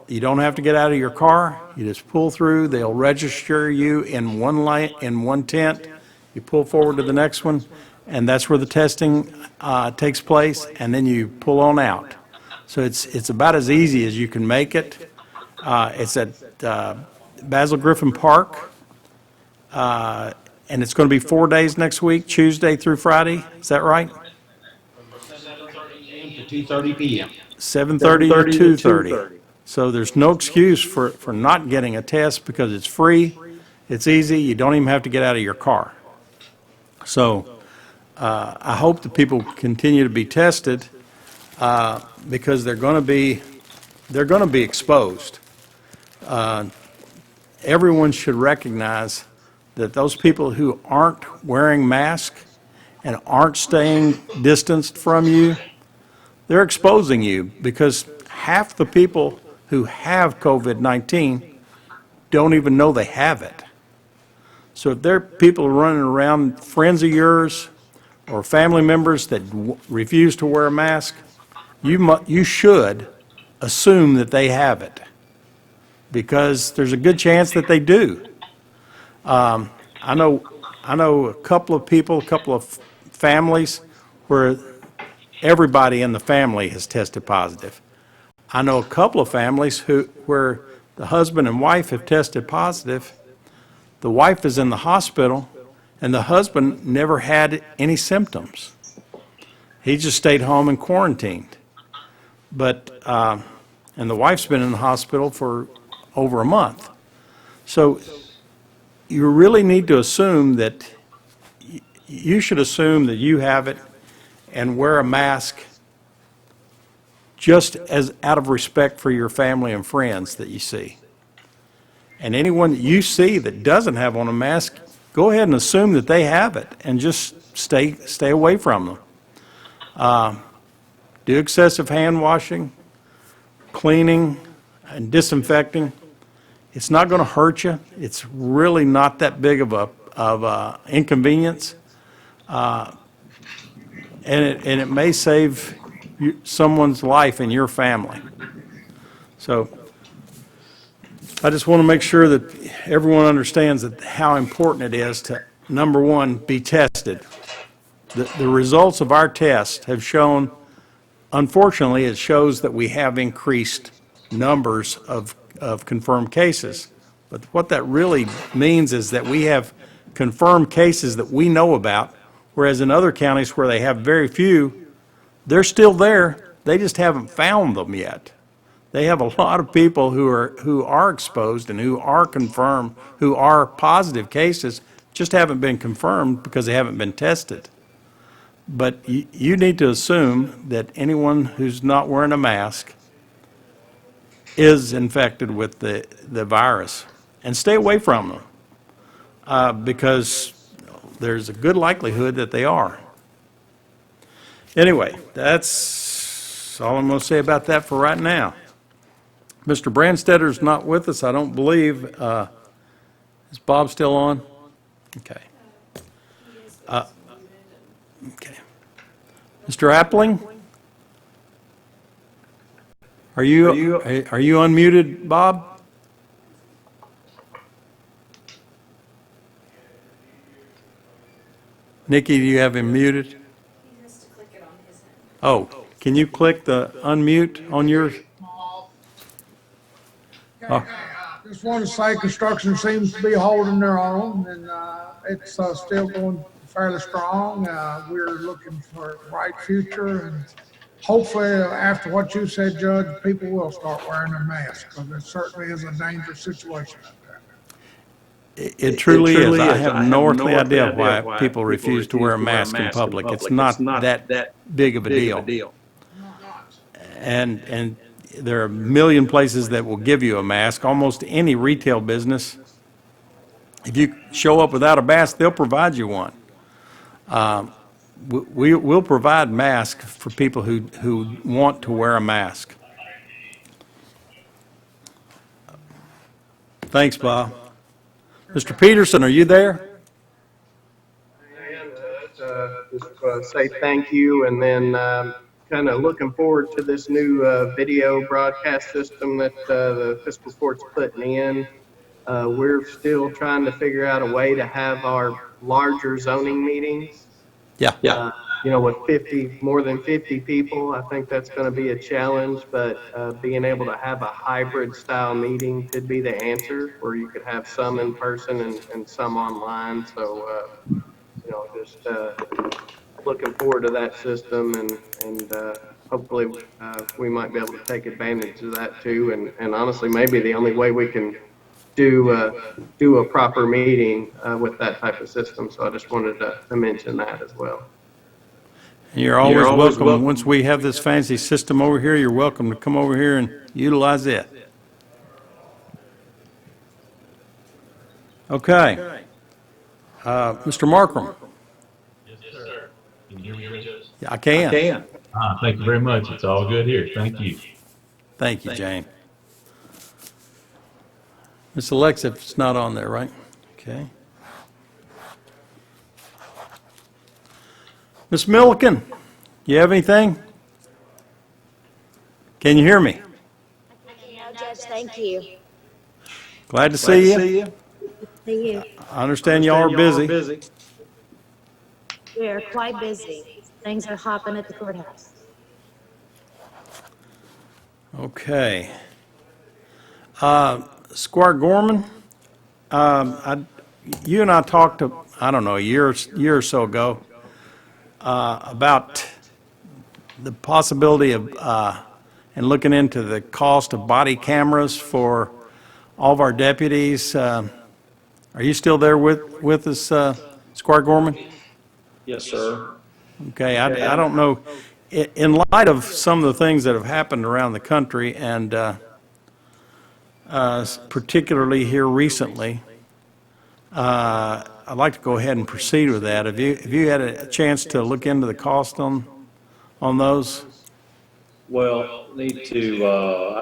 you don't have to get out of your car. You just pull through. They'll register you in one tent. You pull forward to the next one, and that's where the testing takes place, and then you pull on out. So it's about as easy as you can make it. It's at Basil Griffin Park, and it's going to be 4 days next week, Tuesday through Friday. Is that right? 7:30 a.m. to 2:30 p.m. 7:30 to 2:30. So there's no excuse for not getting a test because it's free, it's easy, you don't even have to get out of your car. So I hope that people continue to be tested because they're going to be exposed. Everyone should recognize that those people who aren't wearing masks and aren't staying distanced from you, they're exposing you because half the people who have COVID-19 don't even know they have it. So if there are people running around, friends of yours or family members that refuse to wear a mask, you should assume that they have it because there's a good chance that they do. I know a couple of people, a couple of families where everybody in the family has tested positive. I know a couple of families where the husband and wife have tested positive. The wife is in the hospital, and the husband never had any symptoms. He just stayed home and quarantined. But, and the wife's been in the hospital for over a month. So you really need to assume that, you should assume that you have it and wear a mask just as out of respect for your family and friends that you see. And anyone that you see that doesn't have on a mask, go ahead and assume that they have it and just stay away from them. Do excessive hand washing, cleaning, and disinfecting. It's not going to hurt you. It's really not that big of a inconvenience. And it may save someone's life in your family. So I just want to make sure that everyone understands that how important it is to, number one, be tested. The results of our test have shown, unfortunately, it shows that we have increased numbers of confirmed cases. But what that really means is that we have confirmed cases that we know about, whereas in other counties where they have very few, they're still there. They just haven't found them yet. They have a lot of people who are exposed and who are confirmed, who are positive cases, just haven't been confirmed because they haven't been tested. But you need to assume that anyone who's not wearing a mask is infected with the virus, and stay away from them because there's a good likelihood that they are. Anyway, that's all I'm going to say about that for right now. Mr. Branstedter's not with us, I don't believe. Is Bob still on? Okay. Okay. Mr. Appling? Are you unmuted, Bob? Nikki, do you have him muted? He has to click it on his end. Oh, can you click the unmute on yours? Okay, just want to say construction seems to be holding their own, and it's still going fairly strong. We're looking for a bright future, and hopefully after what you said, Judge, people will start wearing their masks, because it certainly is a dangerous situation out there. It truly is. I have no earthly idea why people refuse to wear a mask in public. It's not that big of a deal. And there are a million places that will give you a mask. Almost any retail business, if you show up without a mask, they'll provide you one. We will provide masks for people who want to wear a mask. Thanks, Bob. Mr. Peterson, are you there? Just say thank you, and then kind of looking forward to this new video broadcast system that the fiscal court's putting in. We're still trying to figure out a way to have our larger zoning meetings. Yeah. With more than 50 people, I think that's going to be a challenge, but being able to have a hybrid style meeting could be the answer, where you could have some in person and some online. So, just looking forward to that system, and hopefully we might be able to take advantage of that too. And honestly, maybe the only way we can do a proper meeting with that type of system. So I just wanted to mention that as well. You're always welcome. Once we have this fancy system over here, you're welcome to come over here and utilize it. Okay. Mr. Markram. Yes, sir. Can you hear me, Judge? Yeah, I can. Thank you very much. It's all good here. Thank you. Thank you, Jane. Ms. Alexa, it's not on there, right? Okay. Ms. Milliken, you have anything? Can you hear me? I can now, Judge. Thank you. Glad to see you. See you. I understand y'all are busy. We are quite busy. Things are hopping at the courthouse. Okay. Squire Gorman, you and I talked, I don't know, a year or so ago about the possibility of and looking into the cost of body cameras for all of our deputies. Are you still there with us, Squire Gorman? Yes, sir. Okay, I don't know. In light of some of the things that have happened around the country, and particularly here recently, I'd like to go ahead and proceed with that. Have you had a chance to look into the cost on those? Well, need to,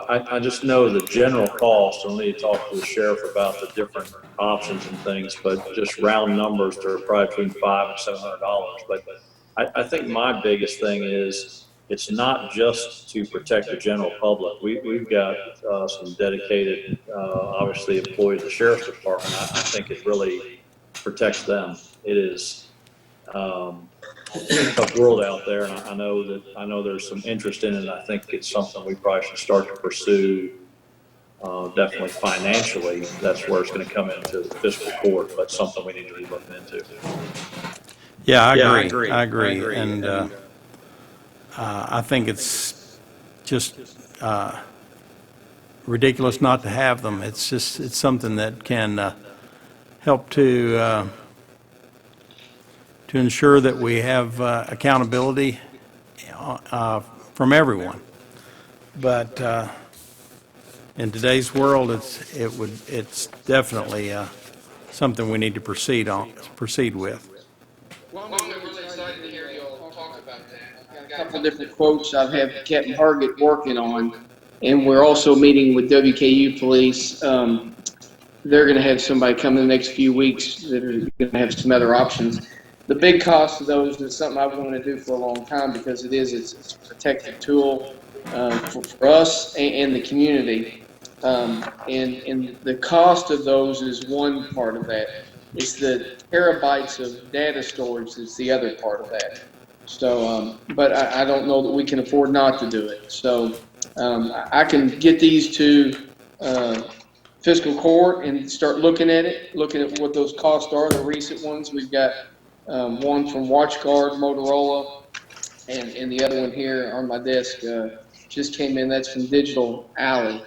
I just know the general cost. I'll need to talk to the sheriff about the different options and things, but just round numbers, they're probably between $500 and $700. But I think my biggest thing is it's not just to protect the general public. We've got some dedicated, obviously, employees of the sheriff's department. I think it really protects them. It is. It's a tough world out there, and I know there's some interest in it. And I think it's something we probably should start to pursue. Definitely financially, that's where it's going to come into the fiscal court, but something we need to be looking into. Yeah, I agree. And I think it's just ridiculous not to have them. It's something that can help to ensure that we have accountability from everyone. But in today's world, it's definitely something we need to proceed with. Well, I'm really excited to hear you all talk about that. I've got a couple different quotes I've had Captain Hargett working on, and we're also meeting with WKU Police. They're going to have somebody come in the next few weeks that are going to have some other options. The big cost of those is something I've wanted to do for a long time because it's a protective tool for us and the community. And the cost of those is one part of that. It's the terabytes of data storage that's the other part of that. So, but I don't know that we can afford not to do it. So I can get these to fiscal court and start looking at what those costs are, the recent ones. We've got one from WatchGuard, Motorola, and the other one here on my desk just came in. That's from Digital Alley,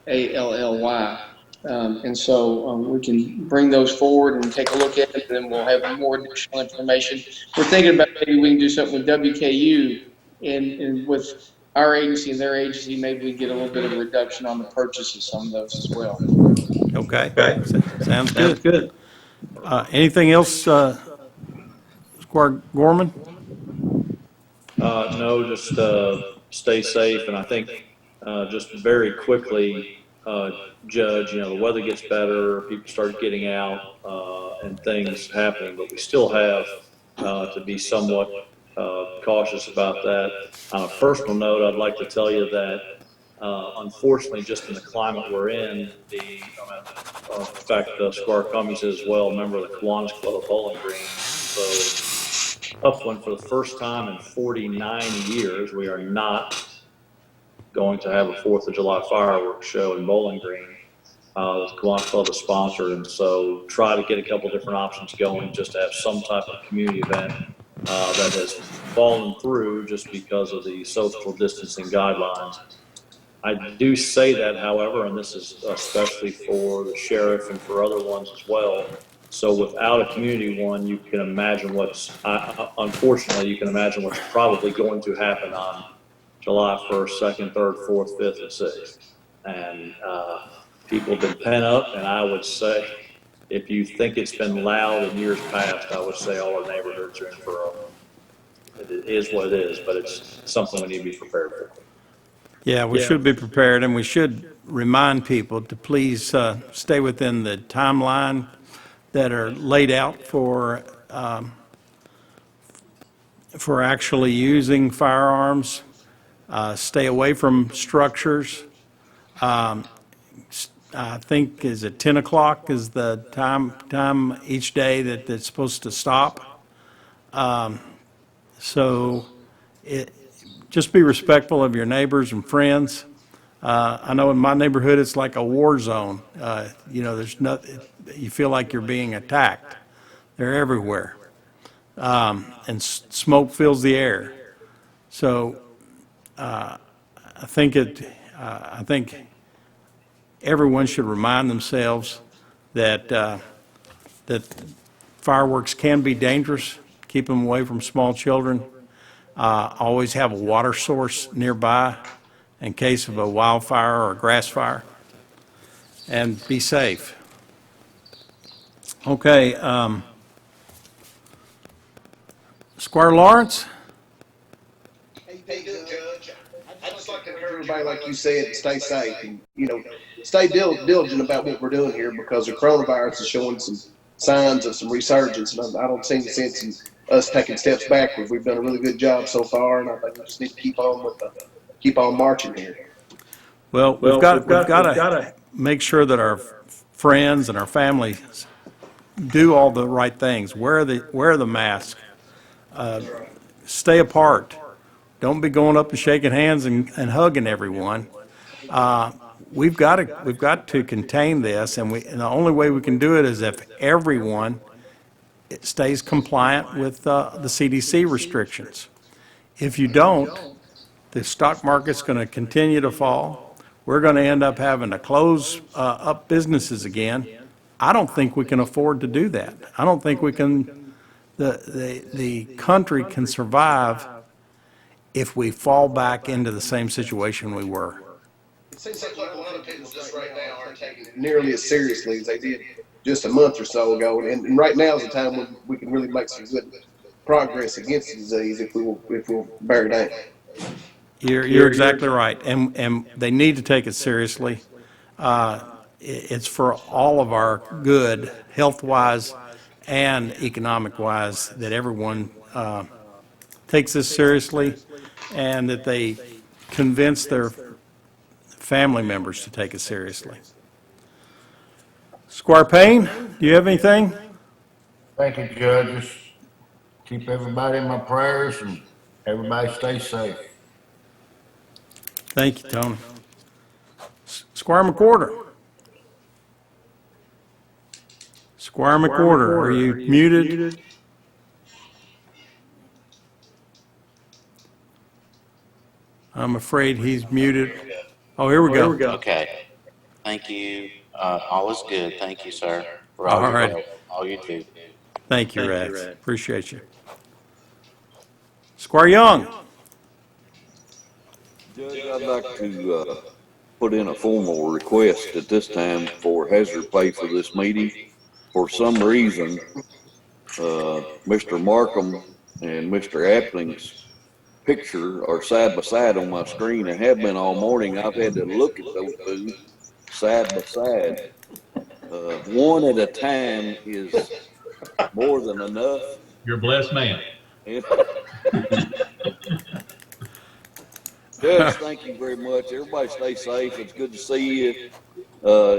ALLY. And so we can bring those forward and take a look at it, and then we'll have more additional information. We're thinking about maybe we can do something with WKU and with our agency and their agency, maybe we get a little bit of a reduction on the purchase of some of those as well. Okay. Sounds good. Anything else, Squire Gorman? No, just stay safe. And I think just very quickly, Judge, the weather gets better, people start getting out and things happening, but we still have to be somewhat cautious about that. On a personal note, I'd like to tell you that unfortunately, just in the climate we're in, in fact, Squire Cummings is as well a member of the Kiwanis Club of Bowling Green. So, tough one. For the first time in 49 years, we are not going to have a 4th of July fireworks show in Bowling Green. The Kiwanis Club is sponsored, and so try to get a couple different options going just to have some type of community event that has fallen through just because of the social distancing guidelines. I do say that, however, and this is especially for the sheriff and for other ones as well. So without a community one, you can imagine unfortunately, you can imagine what's probably going to happen on July 1st, 2nd, 3rd, 4th, 5th, and 6th. And people have been pent up, and I would say, if you think it's been loud in years past, I would say all our neighborhoods are in for it is what it is, but it's something we need to be prepared for. Yeah, we should be prepared, and we should remind people to please stay within the timeline that are laid out for actually using firearms. Stay away from structures. I think is it 10 o'clock is the time each day that it's supposed to stop. So just be respectful of your neighbors and friends. I know in my neighborhood, it's like a war zone. You know, there's nothing, you feel like you're being attacked. They're everywhere. And smoke fills the air. So, I think everyone should remind themselves that, that fireworks can be dangerous. Keep them away from small children. Always have a water source nearby in case of a wildfire or a grass fire. And be safe. Okay, Squire Lawrence? Hey, Judge, I'd just like to encourage everybody, like you said, stay safe and, you know, stay diligent about what we're doing here because the coronavirus is showing some signs of some resurgence, and I don't see any sense in us taking steps backwards. We've done a really good job so far, and I think we just need to keep on marching here. Well, we've got to make sure that our friends and our families do all the right things. Wear the mask. Stay apart. Don't be going up and shaking hands and hugging everyone. We've got to contain this, and the only way we can do it is if everyone stays compliant with the CDC restrictions. If you don't, the stock market's going to continue to fall. We're going to end up having to close up businesses again. I don't think we can afford to do that. I don't think we can. The country can survive if we fall back into the same situation we were. It seems like a lot of people just right now aren't taking it nearly as seriously as they did just a month or so ago. And right now is the time when we can really make some good progress against the disease if we'll bear down. You're exactly right, and they need to take it seriously. It's for all of our good, health-wise and economic-wise, that everyone takes this seriously and that they convince their family members to take it seriously. Squire Payne, do you have anything? Thank you, Judge. Just keep everybody in my prayers and everybody stay safe. Thank you, Tony. Squire McWhorter. Squire McWhorter, are you muted? I'm afraid he's muted. Oh, here we go. Okay. Thank you. All is good. Thank you, sir, for All right. all you do. Thank you, Rex. Appreciate you. Squire Young. Judge, I'd like to put in a formal request at this time for hazard pay for this meeting. For some reason, Mr. Markham and Mr. Appling's picture are side by side on my screen and have been all morning. I've had to look at those two side by side. One at a time is more than enough. You're a blessed man. Judge, thank you very much. Everybody stay safe. It's good to see you.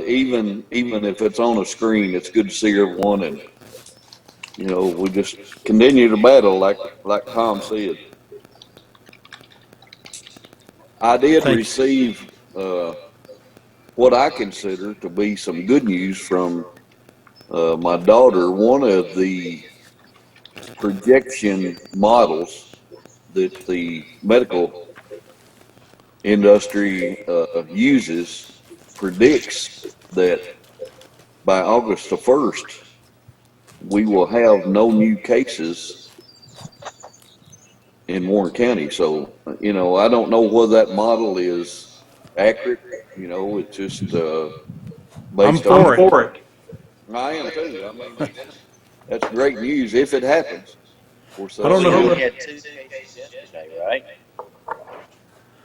Even if it's on a screen, it's good to see everyone. And, you know, we just continue to battle like Tom said. I did receive what I consider to be some good news from my daughter. One of the projection models that the medical industry uses predicts that by August the 1st, we will have no new cases in Warren County. So, you know, I don't know whether that model is accurate. You know, it's just based on. I'm for it. I am too. I mean, that's great news if it happens. Of course, I don't know who We had 2 cases yesterday, right?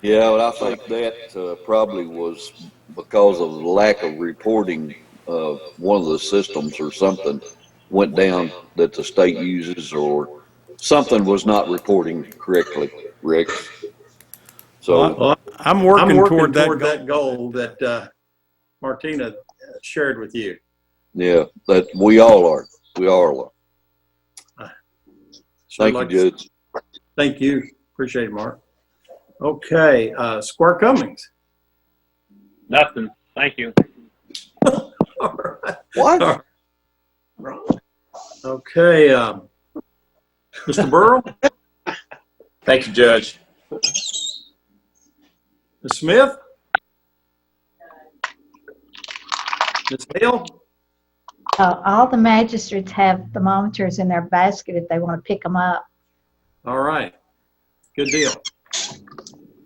Yeah, but I think that probably was because of the lack of reporting of one of the systems or something went down that the state uses, or something was not reporting correctly, Rex. So well, I'm working toward that goal that Martina shared with you. yeah, that we all are. We all are. Thank you, Judge. Thank you. Appreciate it, Mark. Okay, Squire Cummings. Nothing. Thank you. What? Okay, Mr. Burrow, Thank you, Judge. Ms. Smith, Ms. Hale. All the magistrates have thermometers in their basket if they want to pick them up. All right, good deal.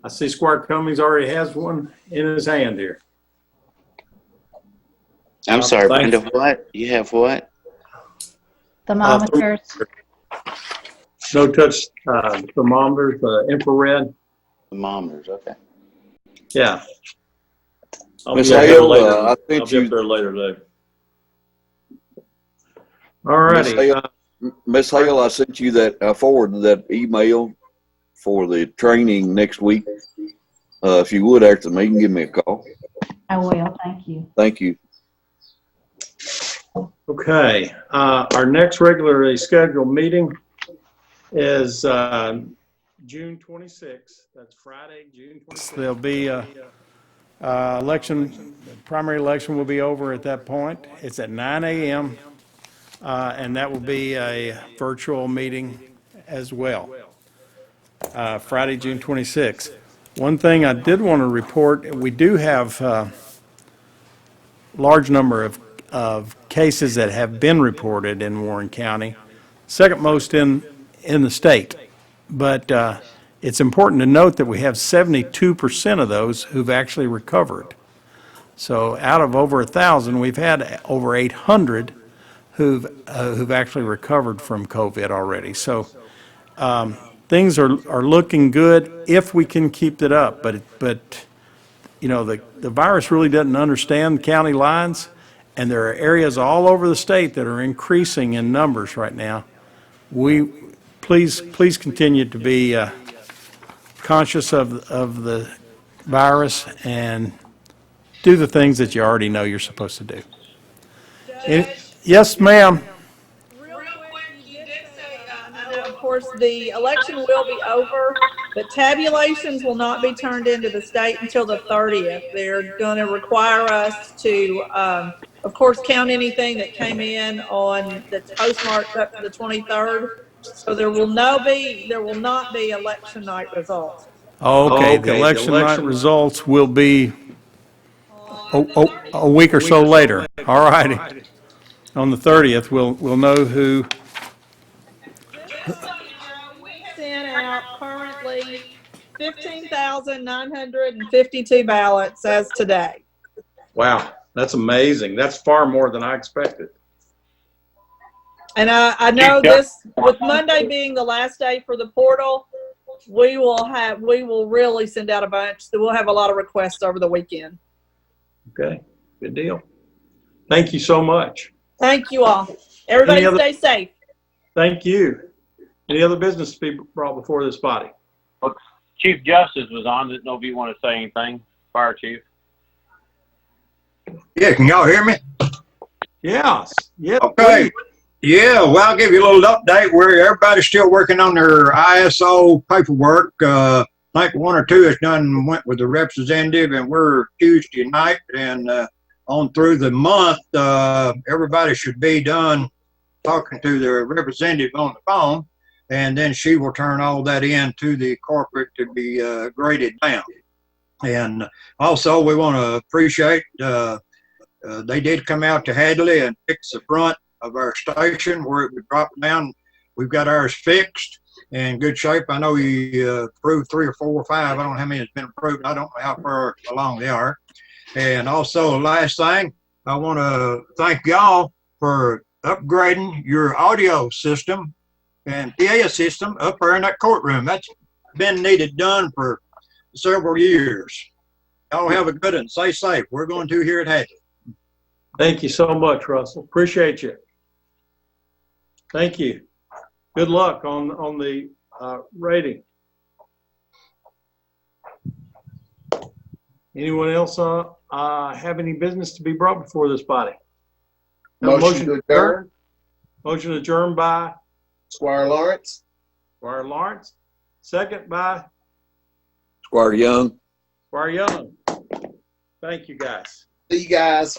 I see Squire Cummings already has one in his hand here. I'm sorry, Thanks. Brenda, what? You have what? Thermometers. No touch thermometers, infrared. Thermometers, okay. Yeah. Ms. Hale, I I'll think be up there later today. All righty. Ms. Hale, I sent you that, I forwarded that email for the training next week. If you would, after the meeting, give me a call. I will, thank you. Thank you. Okay, our next regularly scheduled meeting is June 26th. That's Friday, June 26th. There'll be primary election will be over at that point. It's at 9 a.m. And that will be a virtual meeting as well. Friday, June 26th. One thing I did want to report, we do have a large number of cases that have been reported in Warren County, second most in the state. But it's important to note that we have 72% of those who've actually recovered. So out of over 1,000, we've had over 800 who've actually recovered from COVID already. So things are looking good if we can keep it up. But you know, the virus really doesn't understand county lines, and there are areas all over the state that are increasing in numbers right now. Please continue to be conscious of the virus and do the things that you already know you're supposed to do. Yes, ma'am. Of course, the election will be over, but tabulations will not be turned into the state until the 30th. They're going to require us to, of course, count anything that came in on that's postmarked up to the 23rd. So there will not be election night results. Okay, the election night results will be a week or so later. All righty. On the 30th, we'll know who. Sent out currently 15,952 ballots as today. Wow, that's amazing. That's far more than I expected. And I know this, with Monday being the last day for the portal, we will really send out a bunch. So we'll have a lot of requests over the weekend. Okay, good deal. Thank you so much. Thank you all. Everybody stay safe. Thank you. Any other business to be brought before this body? Chief Justice was on. Didn't know if you want to say anything. Fire Chief. Yeah, can y'all hear me? Yes. Yeah. Okay. Yeah, well, I'll give you a little update where everybody's still working on their ISO paperwork. I think one or two has done went with the representative, and we're Tuesday night and on through the month. Everybody should be done talking to the representative on the phone, and then she will turn all that in to the corporate to be graded down. And also, we want to appreciate they did come out to Hadley and fix the front of our station where it would drop down. We've got ours fixed in good shape. I know you approved 3 or 4 or 5. I don't know how many has been approved. I don't know how far along they are. And also, the last thing, I want to thank y'all for upgrading your audio system and PA system up there in that courtroom. That's been needed done for several years. Y'all have a good one. Stay safe. We're going to here at Hadley. Thank you so much, Russell. Appreciate you. Thank you. Good luck on the rating. Anyone else have any business to be brought before this body? Motion to adjourn. Motion adjourned by Squire Lawrence. Squire Lawrence. Second by Squire Young. Squire Young. Thank you, guys. See you guys.